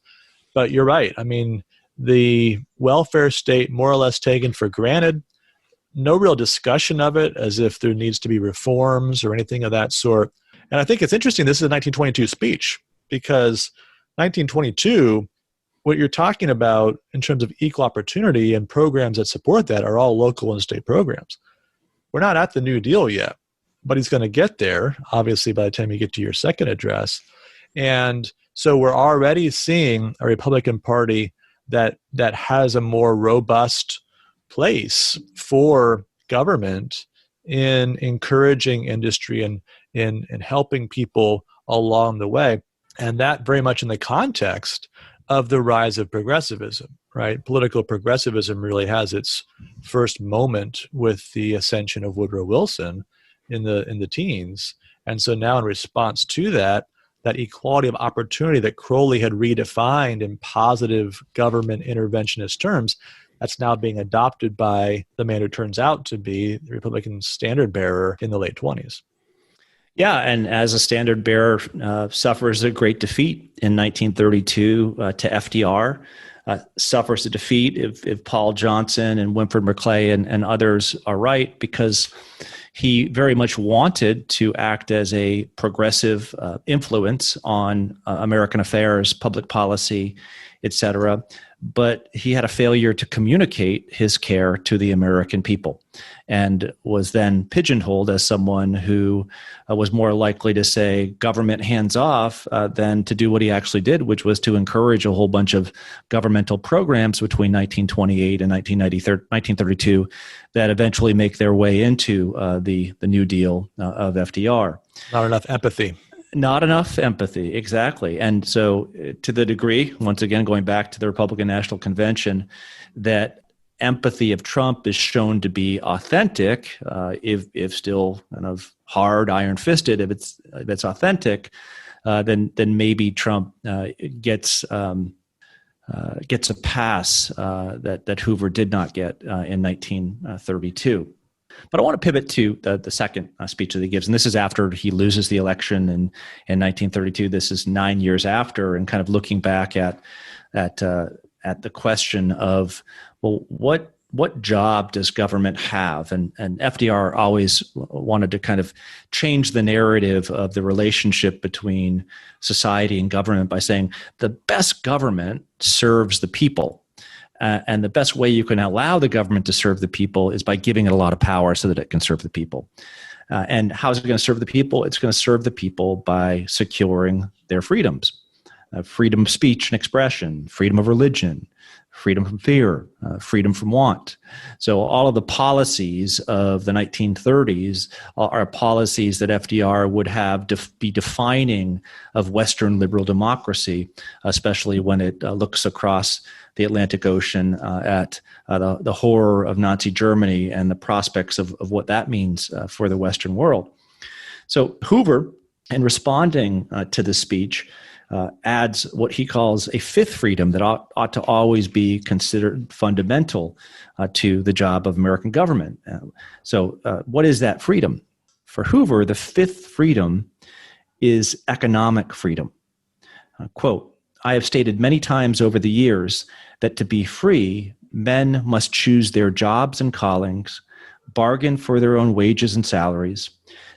But you're right. I mean, the welfare state more or less taken for granted. No real discussion of it as if there needs to be reforms or anything of that sort. And I think it's interesting, this is a 1922 speech, because 1922, what you're talking about in terms of equal opportunity and programs that support that are all local and state programs. We're not at the New Deal yet. but he's going to get there, obviously, by the time you get to your second address. And so we're already seeing a Republican Party that has a more robust place for government in encouraging industry and in helping people along the way. And that very much in the context of the rise of progressivism, right? Political progressivism really has its first moment with the ascension of Woodrow Wilson in the teens. And so now in response to that equality of opportunity that Crowley had redefined in positive government interventionist terms, that's now being adopted by the man who turns out to be the Republican standard bearer in the late 20s. Yeah, and as a standard bearer suffers a great defeat in 1932 to FDR, suffers a defeat if Paul Johnson and Winford McClay and others are right, because he very much wanted to act as a progressive influence on American affairs, public policy, etc. But he had a failure to communicate his care to the American people, and was then pigeonholed as someone who was more likely to say government hands off than to do what he actually did, which was to encourage a whole bunch of governmental programs between 1928 and 1932 that eventually make their way into the New Deal of FDR. Not enough empathy. Not enough empathy, exactly. And so to the degree, once again, going back to the Republican National Convention, that empathy of Trump is shown to be authentic, if still kind of hard, iron-fisted, if it's authentic, then maybe Trump gets a pass that Hoover did not get in 1932. But I want to pivot to the second speech that he gives, and this is after he loses the election in 1932. This is 9 years after, and kind of looking back at the question of, well, what job does government have? And FDR always wanted to kind of change the narrative of the relationship between society and government by saying the best government serves the people. And the best way you can allow the government to serve the people is by giving it a lot of power so that it can serve the people. And how is it going to serve the people? It's going to serve the people by securing their freedoms. Freedom of speech and expression, freedom of religion, freedom from fear, freedom from want. So all of the policies of the 1930s are policies that FDR would have be defining of Western liberal democracy, especially when it looks across the Atlantic Ocean at the horror of Nazi Germany and the prospects of what that means for the Western world. So Hoover, in responding to this speech, adds what he calls a fifth freedom that ought to always be considered fundamental to the job of American government. So what is that freedom? For Hoover, the fifth freedom is economic freedom. Quote, I have stated many times over the years that to be free, men must choose their jobs and callings, bargain for their own wages and salaries,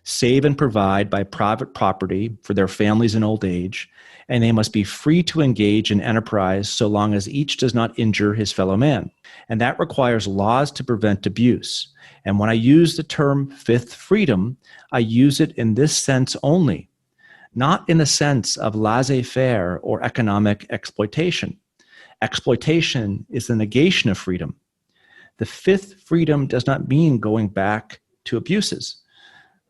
save and provide by private property for their families in old age, and they must be free to engage in enterprise so long as each does not injure his fellow man. And that requires laws to prevent abuse. And when I use the term fifth freedom, I use it in this sense only, not in the sense of laissez-faire or economic exploitation. Exploitation is the negation of freedom. The fifth freedom does not mean going back to abuses.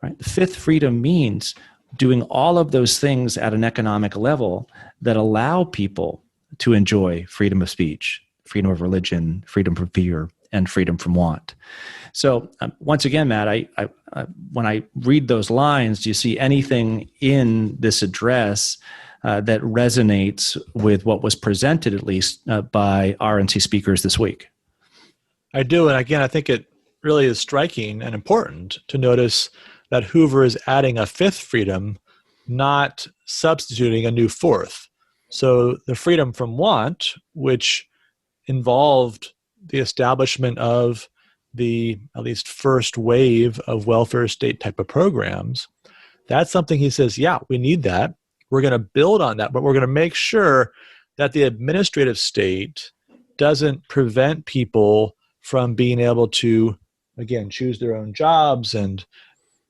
Right? The fifth freedom means doing all of those things at an economic level that allow people to enjoy freedom of speech, freedom of religion, freedom from fear, and freedom from want. So once again, Matt, I when I read those lines, do you see anything in this address that resonates with what was presented, at least by RNC speakers this week? I do. And again, I think it really is striking and important to notice that Hoover is adding a fifth freedom, not substituting a new fourth. So the freedom from want, which involved the establishment of the at least first wave of welfare state type of programs, that's something he says, yeah, we need that. We're going to build on that, but we're going to make sure that the administrative state doesn't prevent people from being able to, again, choose their own jobs and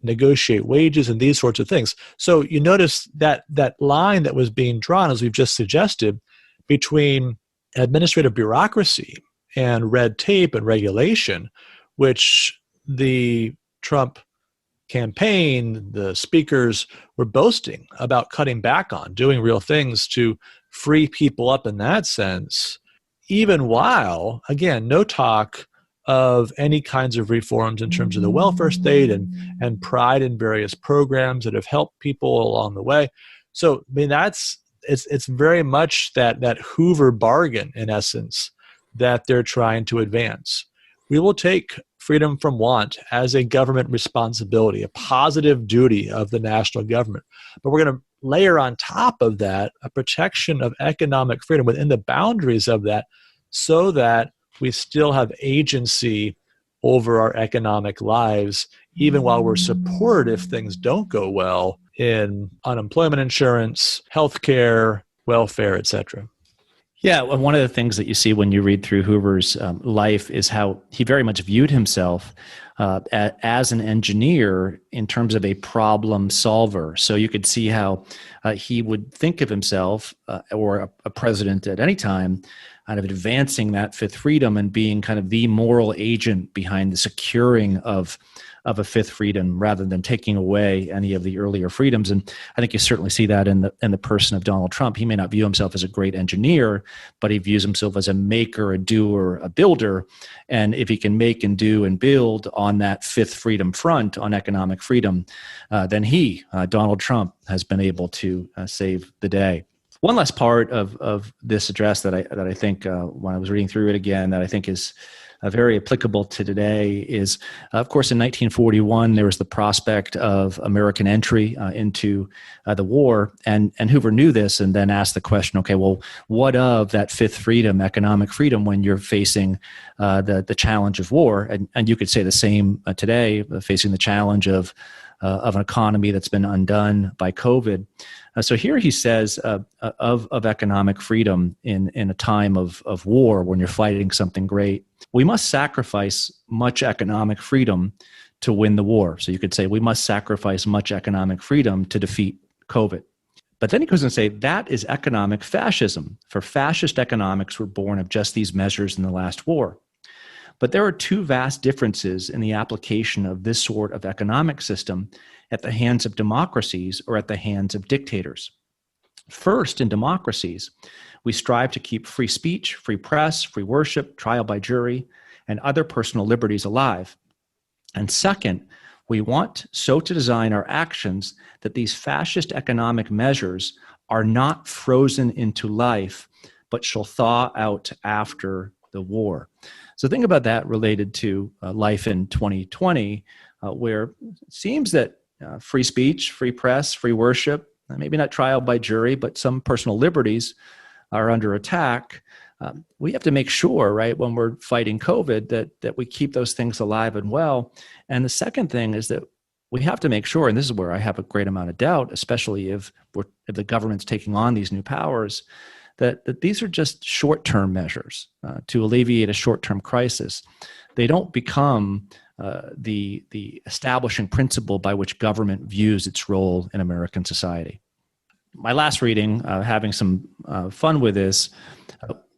negotiate wages and these sorts of things. So you notice that that line that was being drawn, as we've just suggested, between administrative bureaucracy and red tape and regulation, which the Trump campaign, the speakers were boasting about cutting back on, doing real things to free people up in that sense, even while, again, no talk of any kinds of reforms in terms of the welfare state and pride in various programs that have helped people along the way. So, I mean, it's very much that Hoover bargain, in essence, that they're trying to advance. We will take freedom from want as a government responsibility, a positive duty of the national government. But we're going to layer on top of that a protection of economic freedom within the boundaries of that, so that we still have agency over our economic lives, even while we're supported if things don't go well in unemployment insurance, healthcare, welfare, etc. Yeah, well, one of the things that you see when you read through Hoover's life is how he very much viewed himself as an engineer in terms of a problem solver. So you could see how he would think of himself, or a president at any time, kind of advancing that fifth freedom and being kind of the moral agent behind the securing of a fifth freedom, rather than taking away any of the earlier freedoms. And I think you certainly see that in the person of Donald Trump. He may not view himself as a great engineer, but he views himself as a maker, a doer, a builder. And if he can make and do and build on that fifth freedom front, on economic freedom, then he, Donald Trump, has been able to save the day. One last part of this address that I think, when I was reading through it again, that I think is very applicable to today is, of course, in 1941, there was the prospect of American entry into the war. And Hoover knew this, and then asked the question, okay, well, what of that fifth freedom, economic freedom, when you're facing the challenge of war? And you could say the same today, facing the challenge of an economy that's been undone by COVID. So here he says of economic freedom in a time of war, when you're fighting something great, we must sacrifice much economic freedom to win the war. So you could say we must sacrifice much economic freedom to defeat COVID. But then he goes and say that is economic fascism, for fascist economics were born of just these measures in the last war. But there are two vast differences in the application of this sort of economic system at the hands of democracies or at the hands of dictators. First, in democracies, we strive to keep free speech, free press, free worship, trial by jury, and other personal liberties alive. And second, we want so to design our actions that these fascist economic measures are not frozen into life, but shall thaw out after the war. So think about that related to life in 2020, where it seems that free speech, free press, free worship, maybe not trial by jury, but some personal liberties are under attack. We have to make sure, right, when we're fighting COVID, that we keep those things alive and well. And the second thing is that we have to make sure, and this is where I have a great amount of doubt, especially if the government's taking on these new powers, that these are just short-term measures to alleviate a short-term crisis. They don't become the establishing principle by which government views its role in American society. My last reading, having some fun with this,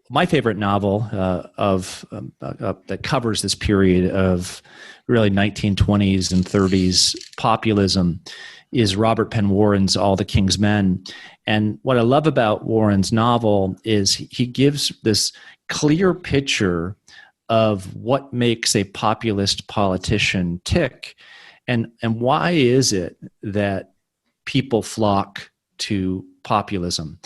my favorite novel that covers this period of really 1920s and 30s populism is Robert Penn Warren's All the King's Men. And what I love about Warren's novel is he gives this clear picture of what makes a populist politician tick, and why is it that people flock to populism.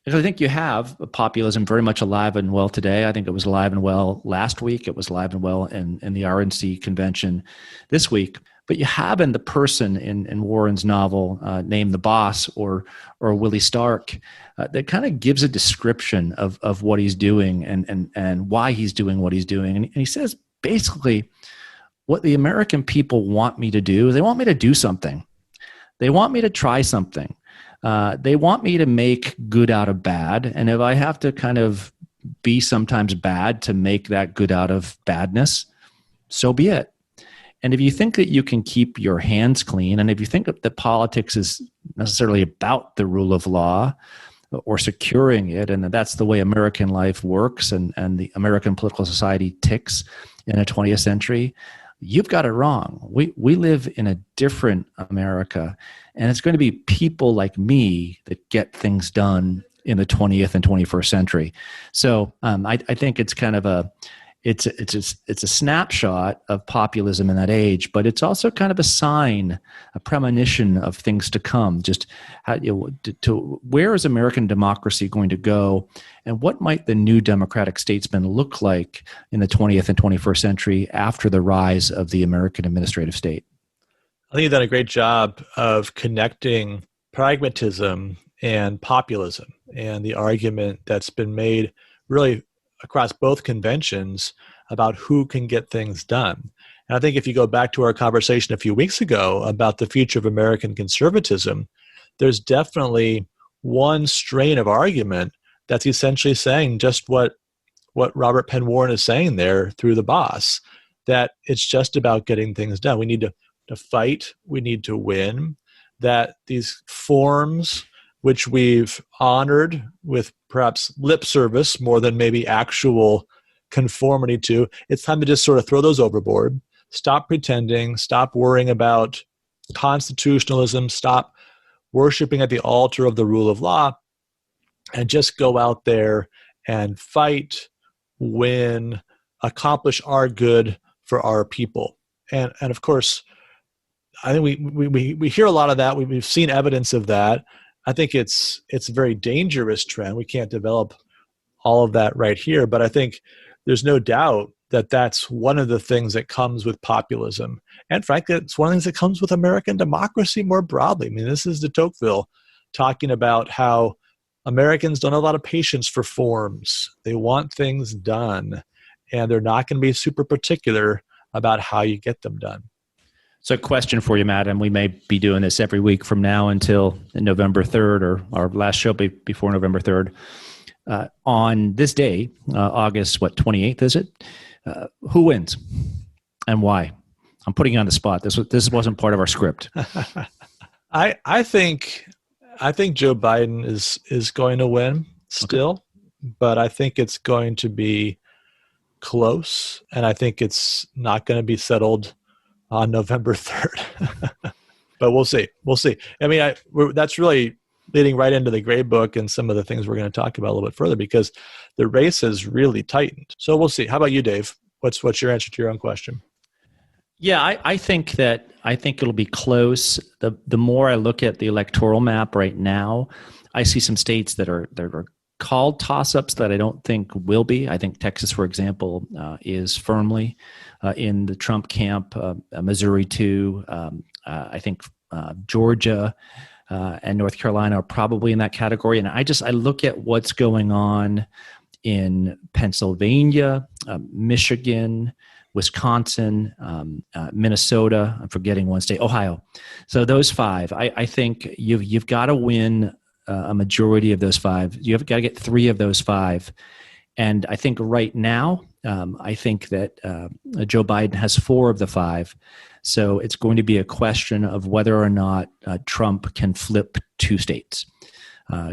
And I think you have populism very much alive and well today. I think it was alive and well last week. It was alive and well in the RNC convention this week. But you have in the person in Warren's novel named the Boss or Willie Stark that kind of gives a description of what he's doing and why he's doing what he's doing. And he says basically what the American people want me to do is they want me to do something. They want me to try something. They want me to make good out of bad. And if I have to kind of be sometimes bad to make that good out of badness, so be it. And if you think that you can keep your hands clean, and if you think that politics is necessarily about the rule of law or securing it, and that's the way American life works and the American political society ticks in a 20th century, you've got it wrong. We live in a different America, and it's going to be people like me that get things done in the 20th and 21st century. So I think it's kind of it's a snapshot of populism in that age, but it's also kind of a sign, a premonition of things to come. Just how, to where is American democracy going to go, and what might the new democratic statesman look like in the 20th and 21st century after the rise of the American administrative state? I think you've done a great job of connecting pragmatism and populism and the argument that's been made really across both conventions about who can get things done. And I think if you go back to our conversation a few weeks ago about the future of American conservatism, there's definitely one strain of argument that's essentially saying just what Robert Penn Warren is saying there through the boss, that it's just about getting things done. We need to fight, we need to win, that these forms which we've honored with perhaps lip service more than maybe actual conformity to, it's time to just sort of throw those overboard, stop pretending, stop worrying about constitutionalism, stop worshiping at the altar of the rule of law, and just go out there and fight, win, accomplish our good for our people. And of course, I think we hear a lot of that. We've seen evidence of that. I think it's a very dangerous trend. We can't develop all of that right here, but I think there's no doubt that that's one of the things that comes with populism. And frankly, it's one of the things that comes with American democracy more broadly. I mean, this is de Tocqueville talking about how Americans don't have a lot of patience for forms. They want things done, and they're not going to be super particular about how you get them done. So, question for you, Matt, and we may be doing this every week from now until November 3rd, or our last show before November 3rd. On this day, August, 28th, is it? Who wins and why? I'm putting you on the spot. This wasn't part of our script. I think Joe Biden is going to win still, okay, but I think it's going to be close, and I think it's not going to be settled on November 3rd. But we'll see. We'll see. I mean, that's really leading right into the grade book and some of the things we're going to talk about a little bit further, because the race has really tightened. So we'll see. How about you, Dave? What's your answer to your own question? Yeah, I think it'll be close. The more I look at the electoral map right now, I see some states that are called toss-ups that I don't think will be. I think Texas, for example, is firmly in the Trump camp. Missouri too. I think Georgia and North Carolina are probably in that category. And I look at what's going on in Pennsylvania, Michigan, Wisconsin, Minnesota. I'm forgetting one state, Ohio. So those five, I think you've got to win a majority of those five. You've got to get three of those five. And I think right now, I think that Joe Biden has four of the five. So it's going to be a question of whether or not Trump can flip two states.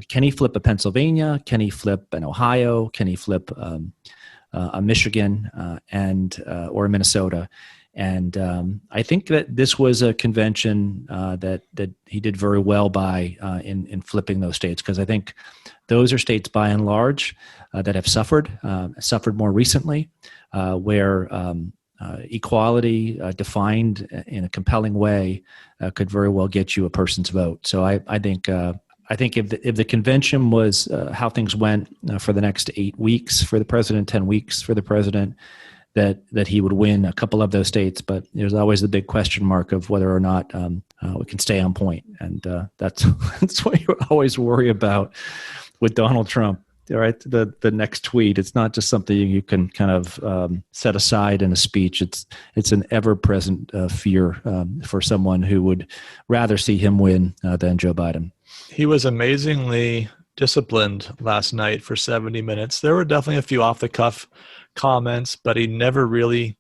Can he flip a Pennsylvania? Can he flip an Ohio? Can he flip a Michigan or a Minnesota? And I think that this was a convention that he did very well by in flipping those states, because I think those are states by and large that have suffered more recently, where equality defined in a compelling way could very well get you a person's vote. So I think if the convention was how things went for the next 8 weeks for the president, 10 weeks for the president, that he would win a couple of those states, but there's always the big question mark of whether or not we can stay on point, and that's what you always worry about with Donald Trump. Right, the next tweet. It's not just something you can kind of set aside in a speech. It's an ever-present fear for someone who would rather see him win than Joe Biden. He was amazingly disciplined last night for 70 minutes. There were definitely a few off-the-cuff comments, but he never really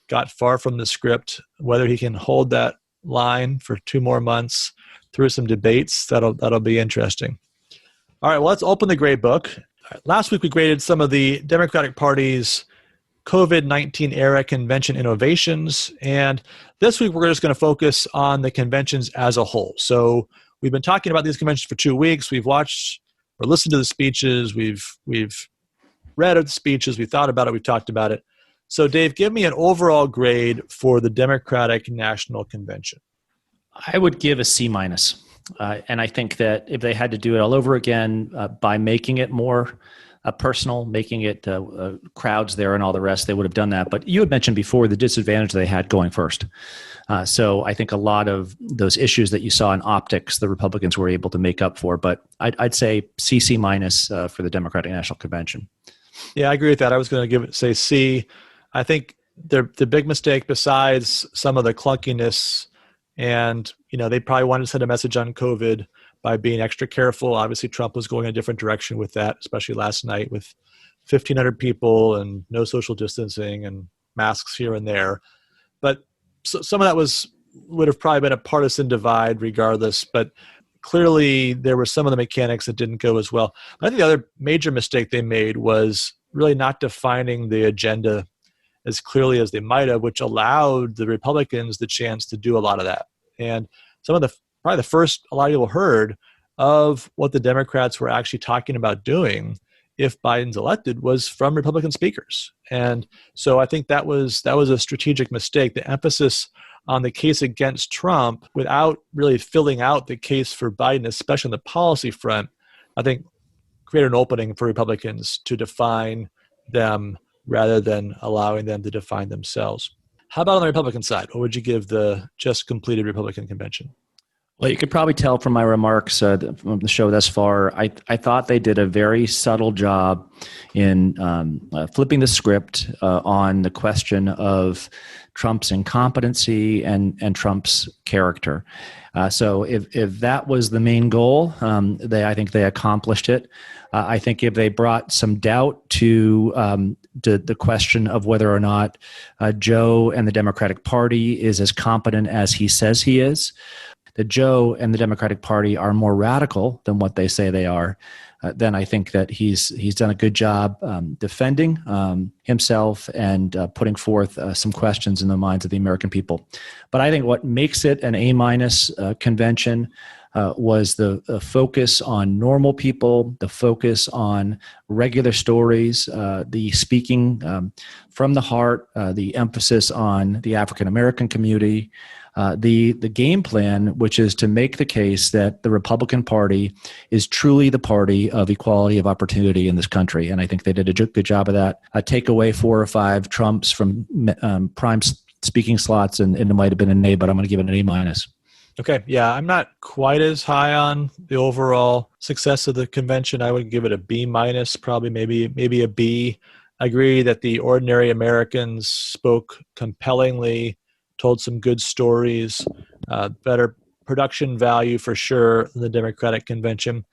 got far from the script. Whether he can hold that line for 2 more months through some debates, that'll be interesting. All right, well, let's open the grade book. Last week we graded some of the Democratic Party's COVID-19 era convention innovations, and this week we're just going to focus on the conventions as a whole. So we've been talking about these conventions for 2 weeks. We've watched or listened to the speeches. We've read the speeches. We've thought about it. We've talked about it. So Dave, give me an overall grade for the Democratic National Convention. I would give a C minus. And I think that if they had to do it all over again by making it more personal, making it crowds there and all the rest, they would have done that. But you had mentioned before the disadvantage they had going first. So I think a lot of those issues that you saw in optics, the Republicans were able to make up for. But I'd say C minus for the Democratic National Convention. Yeah, I agree with that. I was going to say C. I think the big mistake, besides some of the clunkiness, and they probably wanted to send a message on COVID by being extra careful. Obviously, Trump was going a different direction with that, especially last night with 1,500 people and no social distancing and masks here and there. But some of that would have probably been a partisan divide regardless. But clearly, there were some of the mechanics that didn't go as well. I think the other major mistake they made was really not defining the agenda as clearly as they might have, which allowed the Republicans the chance to do a lot of that. And some of probably the first a lot of people heard of what the Democrats were actually talking about doing if Biden's elected was from Republican speakers. And so I think that was a strategic mistake. The emphasis on the case against Trump without really filling out the case for Biden, especially on the policy front, I think created an opening for Republicans to define them rather than allowing them to define themselves. How about on the Republican side? What would you give the just completed Republican convention? Well, you could probably tell from my remarks from the show thus far, I thought they did a very subtle job in flipping the script on the question of Trump's incompetency and Trump's character. So if that was the main goal, I think they accomplished it. I think if they brought some doubt to the question of whether or not Joe and the Democratic Party is as competent as he says he is, that Joe and the Democratic Party are more radical than what they say they are, then I think that he's done a good job defending himself and putting forth some questions in the minds of the American people. But I think what makes it an A-minus convention was the focus on normal people, the focus on regular stories, the speaking from the heart, the emphasis on the African-American community, the game plan, which is to make the case that the Republican Party is truly the party of equality of opportunity in this country. And I think they did a good job of that. Take away 4 or 5 Trumps from prime speaking slots, and it might have been an A, but I'm going to give it an A minus. Okay. Yeah, I'm not quite as high on the overall success of the convention. I would give it a B minus, probably maybe a B. I agree that the ordinary Americans spoke compellingly, told some good stories, better production value for sure in the Democratic convention.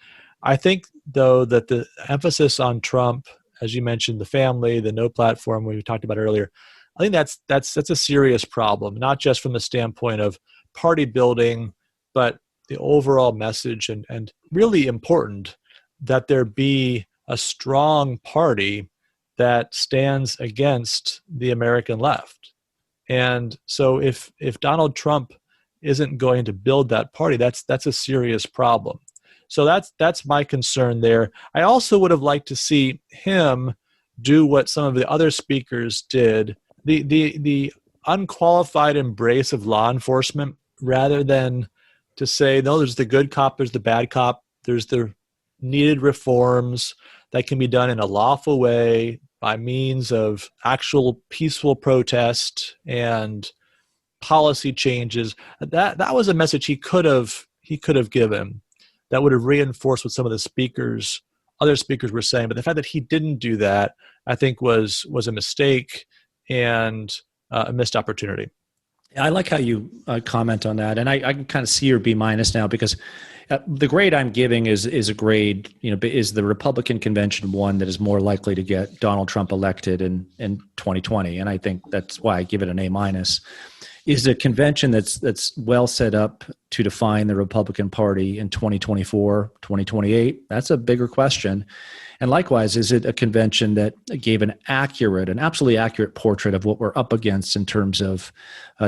I think, though, that the emphasis on Trump, as you mentioned, the family, the no platform we talked about earlier, I think that's a serious problem, not just from the standpoint of party building, but the overall message, and really important that there be a strong party that stands against the American left. And so if Donald Trump isn't going to build that party, that's a serious problem. So that's my concern there. I also would have liked to see him do what some of the other speakers did, the unqualified embrace of law enforcement, rather than to say, no, there's the good cop, there's the bad cop, there's the needed reforms that can be done in a lawful way by means of actual peaceful protest and policy changes. That was a message he could have given that would have reinforced what some of the other speakers were saying. But the fact that he didn't do that, I think was a mistake and a missed opportunity. I like how you comment on that. And I can kind of see your B minus now, because The grade I'm giving is a grade, is the Republican convention one that is more likely to get Donald Trump elected in 2020, and I think that's why I give it an A-. Is a convention that's well set up to define the Republican Party in 2024, 2028? That's a bigger question. And likewise, is it a convention that gave an absolutely accurate portrait of what we're up against in terms of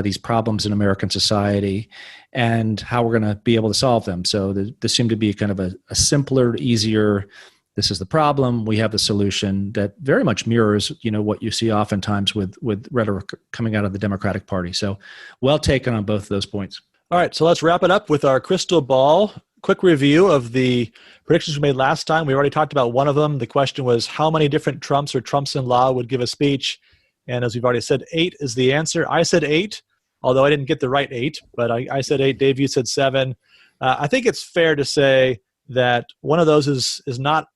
these problems in American society and how we're going to be able to solve them? So there seemed to be kind of a simpler, easier, this is the problem, we have the solution, that very much mirrors, what you see oftentimes with rhetoric coming out of the Democratic Party. So well taken on both of those points. All right, so let's wrap it up with our crystal ball. Quick review of the predictions we made last time. We already talked about one of them. The question was how many different Trumps or Trumps-in-law would give a speech? And as we've already said, 8 is the answer. I said 8, although I didn't get the right 8, but I said 8. Dave, you said 7. I think it's fair to say that one of those is not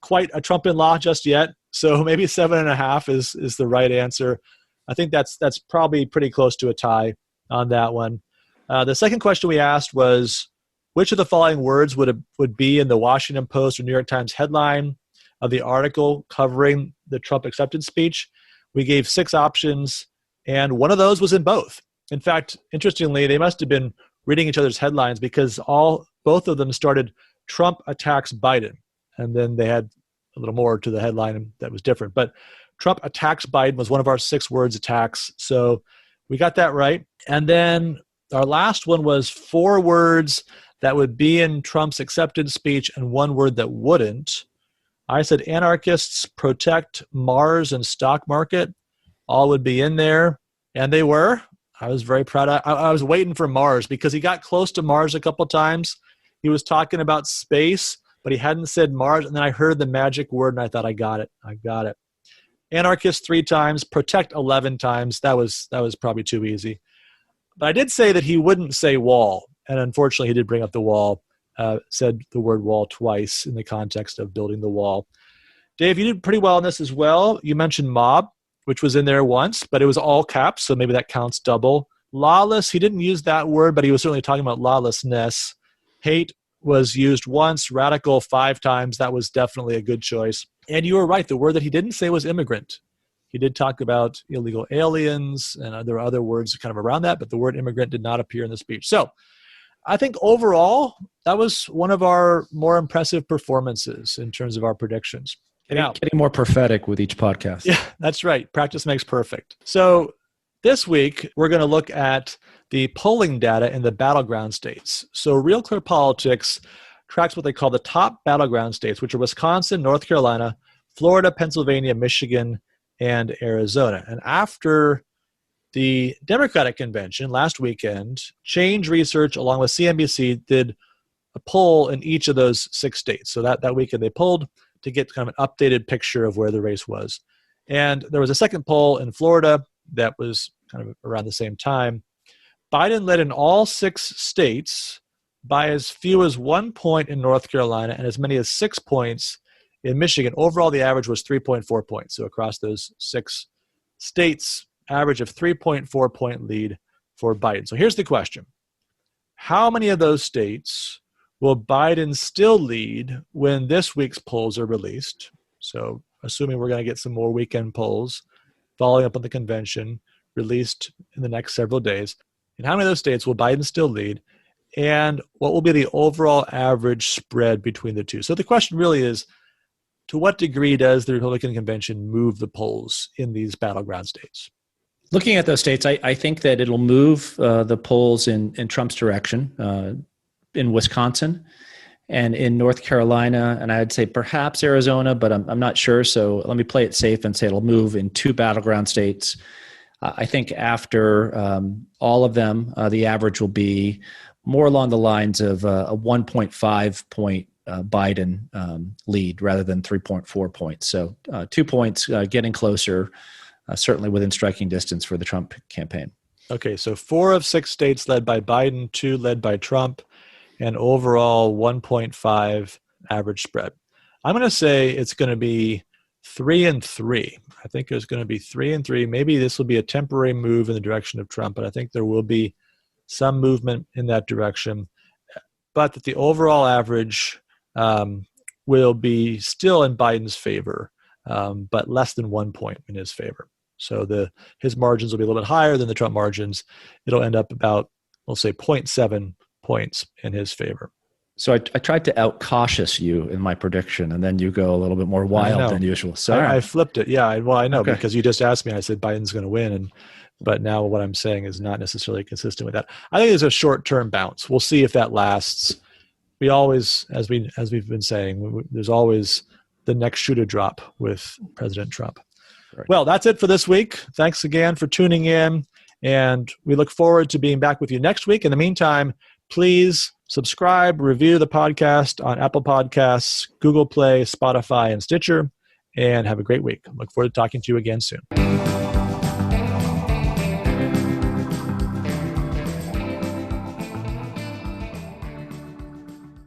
quite a Trump-in-law just yet. So maybe 7.5 is the right answer. I think that's probably pretty close to a tie on that one. The second question we asked was, which of the following words would be in the Washington Post or New York Times headline of the article covering the Trump acceptance speech? We gave 6 options, and one of those was in both. In fact, interestingly, they must have been reading each other's headlines because both of them started Trump attacks Biden, and then they had a little more to the headline that was different. But Trump attacks Biden was one of our 6 words attacks, so we got that right. And then our last one was 4 words that would be in Trump's acceptance speech and 1 word that wouldn't. I said anarchists protect Mars and stock market. All would be in there, and they were. I was very proud. I was waiting for Mars because he got close to Mars a couple times. He was talking about space, but he hadn't said Mars, and then I heard the magic word, and I thought, I got it. Anarchists 3 times, protect 11 times. That was probably too easy. But I did say that he wouldn't say wall. And unfortunately, he did bring up the wall, said the word wall twice in the context of building the wall. Dave, you did pretty well on this as well. You mentioned mob, which was in there once, but it was all caps, so maybe that counts double. Lawless, he didn't use that word, but he was certainly talking about lawlessness. Hate was used once, radical 5 times. That was definitely a good choice. And you were right. The word that he didn't say was immigrant. He did talk about illegal aliens, and there were other words kind of around that, but the word immigrant did not appear in the speech. So I think overall, that was one of our more impressive performances in terms of our predictions. Getting more prophetic with each podcast. Yeah, that's right. Practice makes perfect. So this week, we're going to look at the polling data in the battleground states. So RealClearPolitics tracks what they call the top battleground states, which are Wisconsin, North Carolina, Florida, Pennsylvania, Michigan, and Arizona. And after the Democratic convention last weekend, Change Research, along with CNBC, did a poll in each of those 6 states. So that weekend they polled to get kind of an updated picture of where the race was. And there was a second poll in Florida that was kind of around the same time. Biden led in all 6 states by as few as 1 point in North Carolina and as many as 6 points in Michigan. Overall, the average was 3.4 points. So across those 6 states, average of 3.4 point lead for Biden. So here's the question. How many of those states will Biden still lead when this week's polls are released? So assuming we're going to get some more weekend polls following up on the convention released in the next several days. And how many of those states will Biden still lead? And what will be the overall average spread between the two? So the question really is, to what degree does the Republican convention move the polls in these battleground states? Looking at those states, I think that it'll move the polls in Trump's direction in Wisconsin and in North Carolina, and I'd say perhaps Arizona, but I'm not sure. So let me play it safe and say it'll move in 2 battleground states. I think after all of them, the average will be more along the lines of a 1.5 point Biden lead rather than 3.4 points. So 2 points getting closer, certainly within striking distance for the Trump campaign. Okay, so 4 of 6 states led by Biden, 2 led by Trump, and overall 1.5 average spread. I'm going to say it's going to be 3-3. I think there's going to be 3-3. Maybe this will be a temporary move in the direction of Trump, but I think there will be some movement in that direction. but that the overall average will be still in Biden's favor, but less than 1 point in his favor. So his margins will be a little bit higher than the Trump margins. It'll end up about, we'll say, 0.7 points in his favor. So I tried to out-cautious you in my prediction, and then you go a little bit more wild than usual. So I flipped it. Yeah, well, I know, Okay. because you just asked me. I said Biden's going to win, but now what I'm saying is not necessarily consistent with that. I think it's a short-term bounce. We'll see if that lasts. We always, as we've been saying, there's always the next shoe to drop with President Trump. Right. Well, that's it for this week. Thanks again for tuning in, and we look forward to being back with you next week. In the meantime, please subscribe, review the podcast on Apple Podcasts, Google Play, Spotify, and Stitcher, and have a great week. Look forward to talking to you again soon.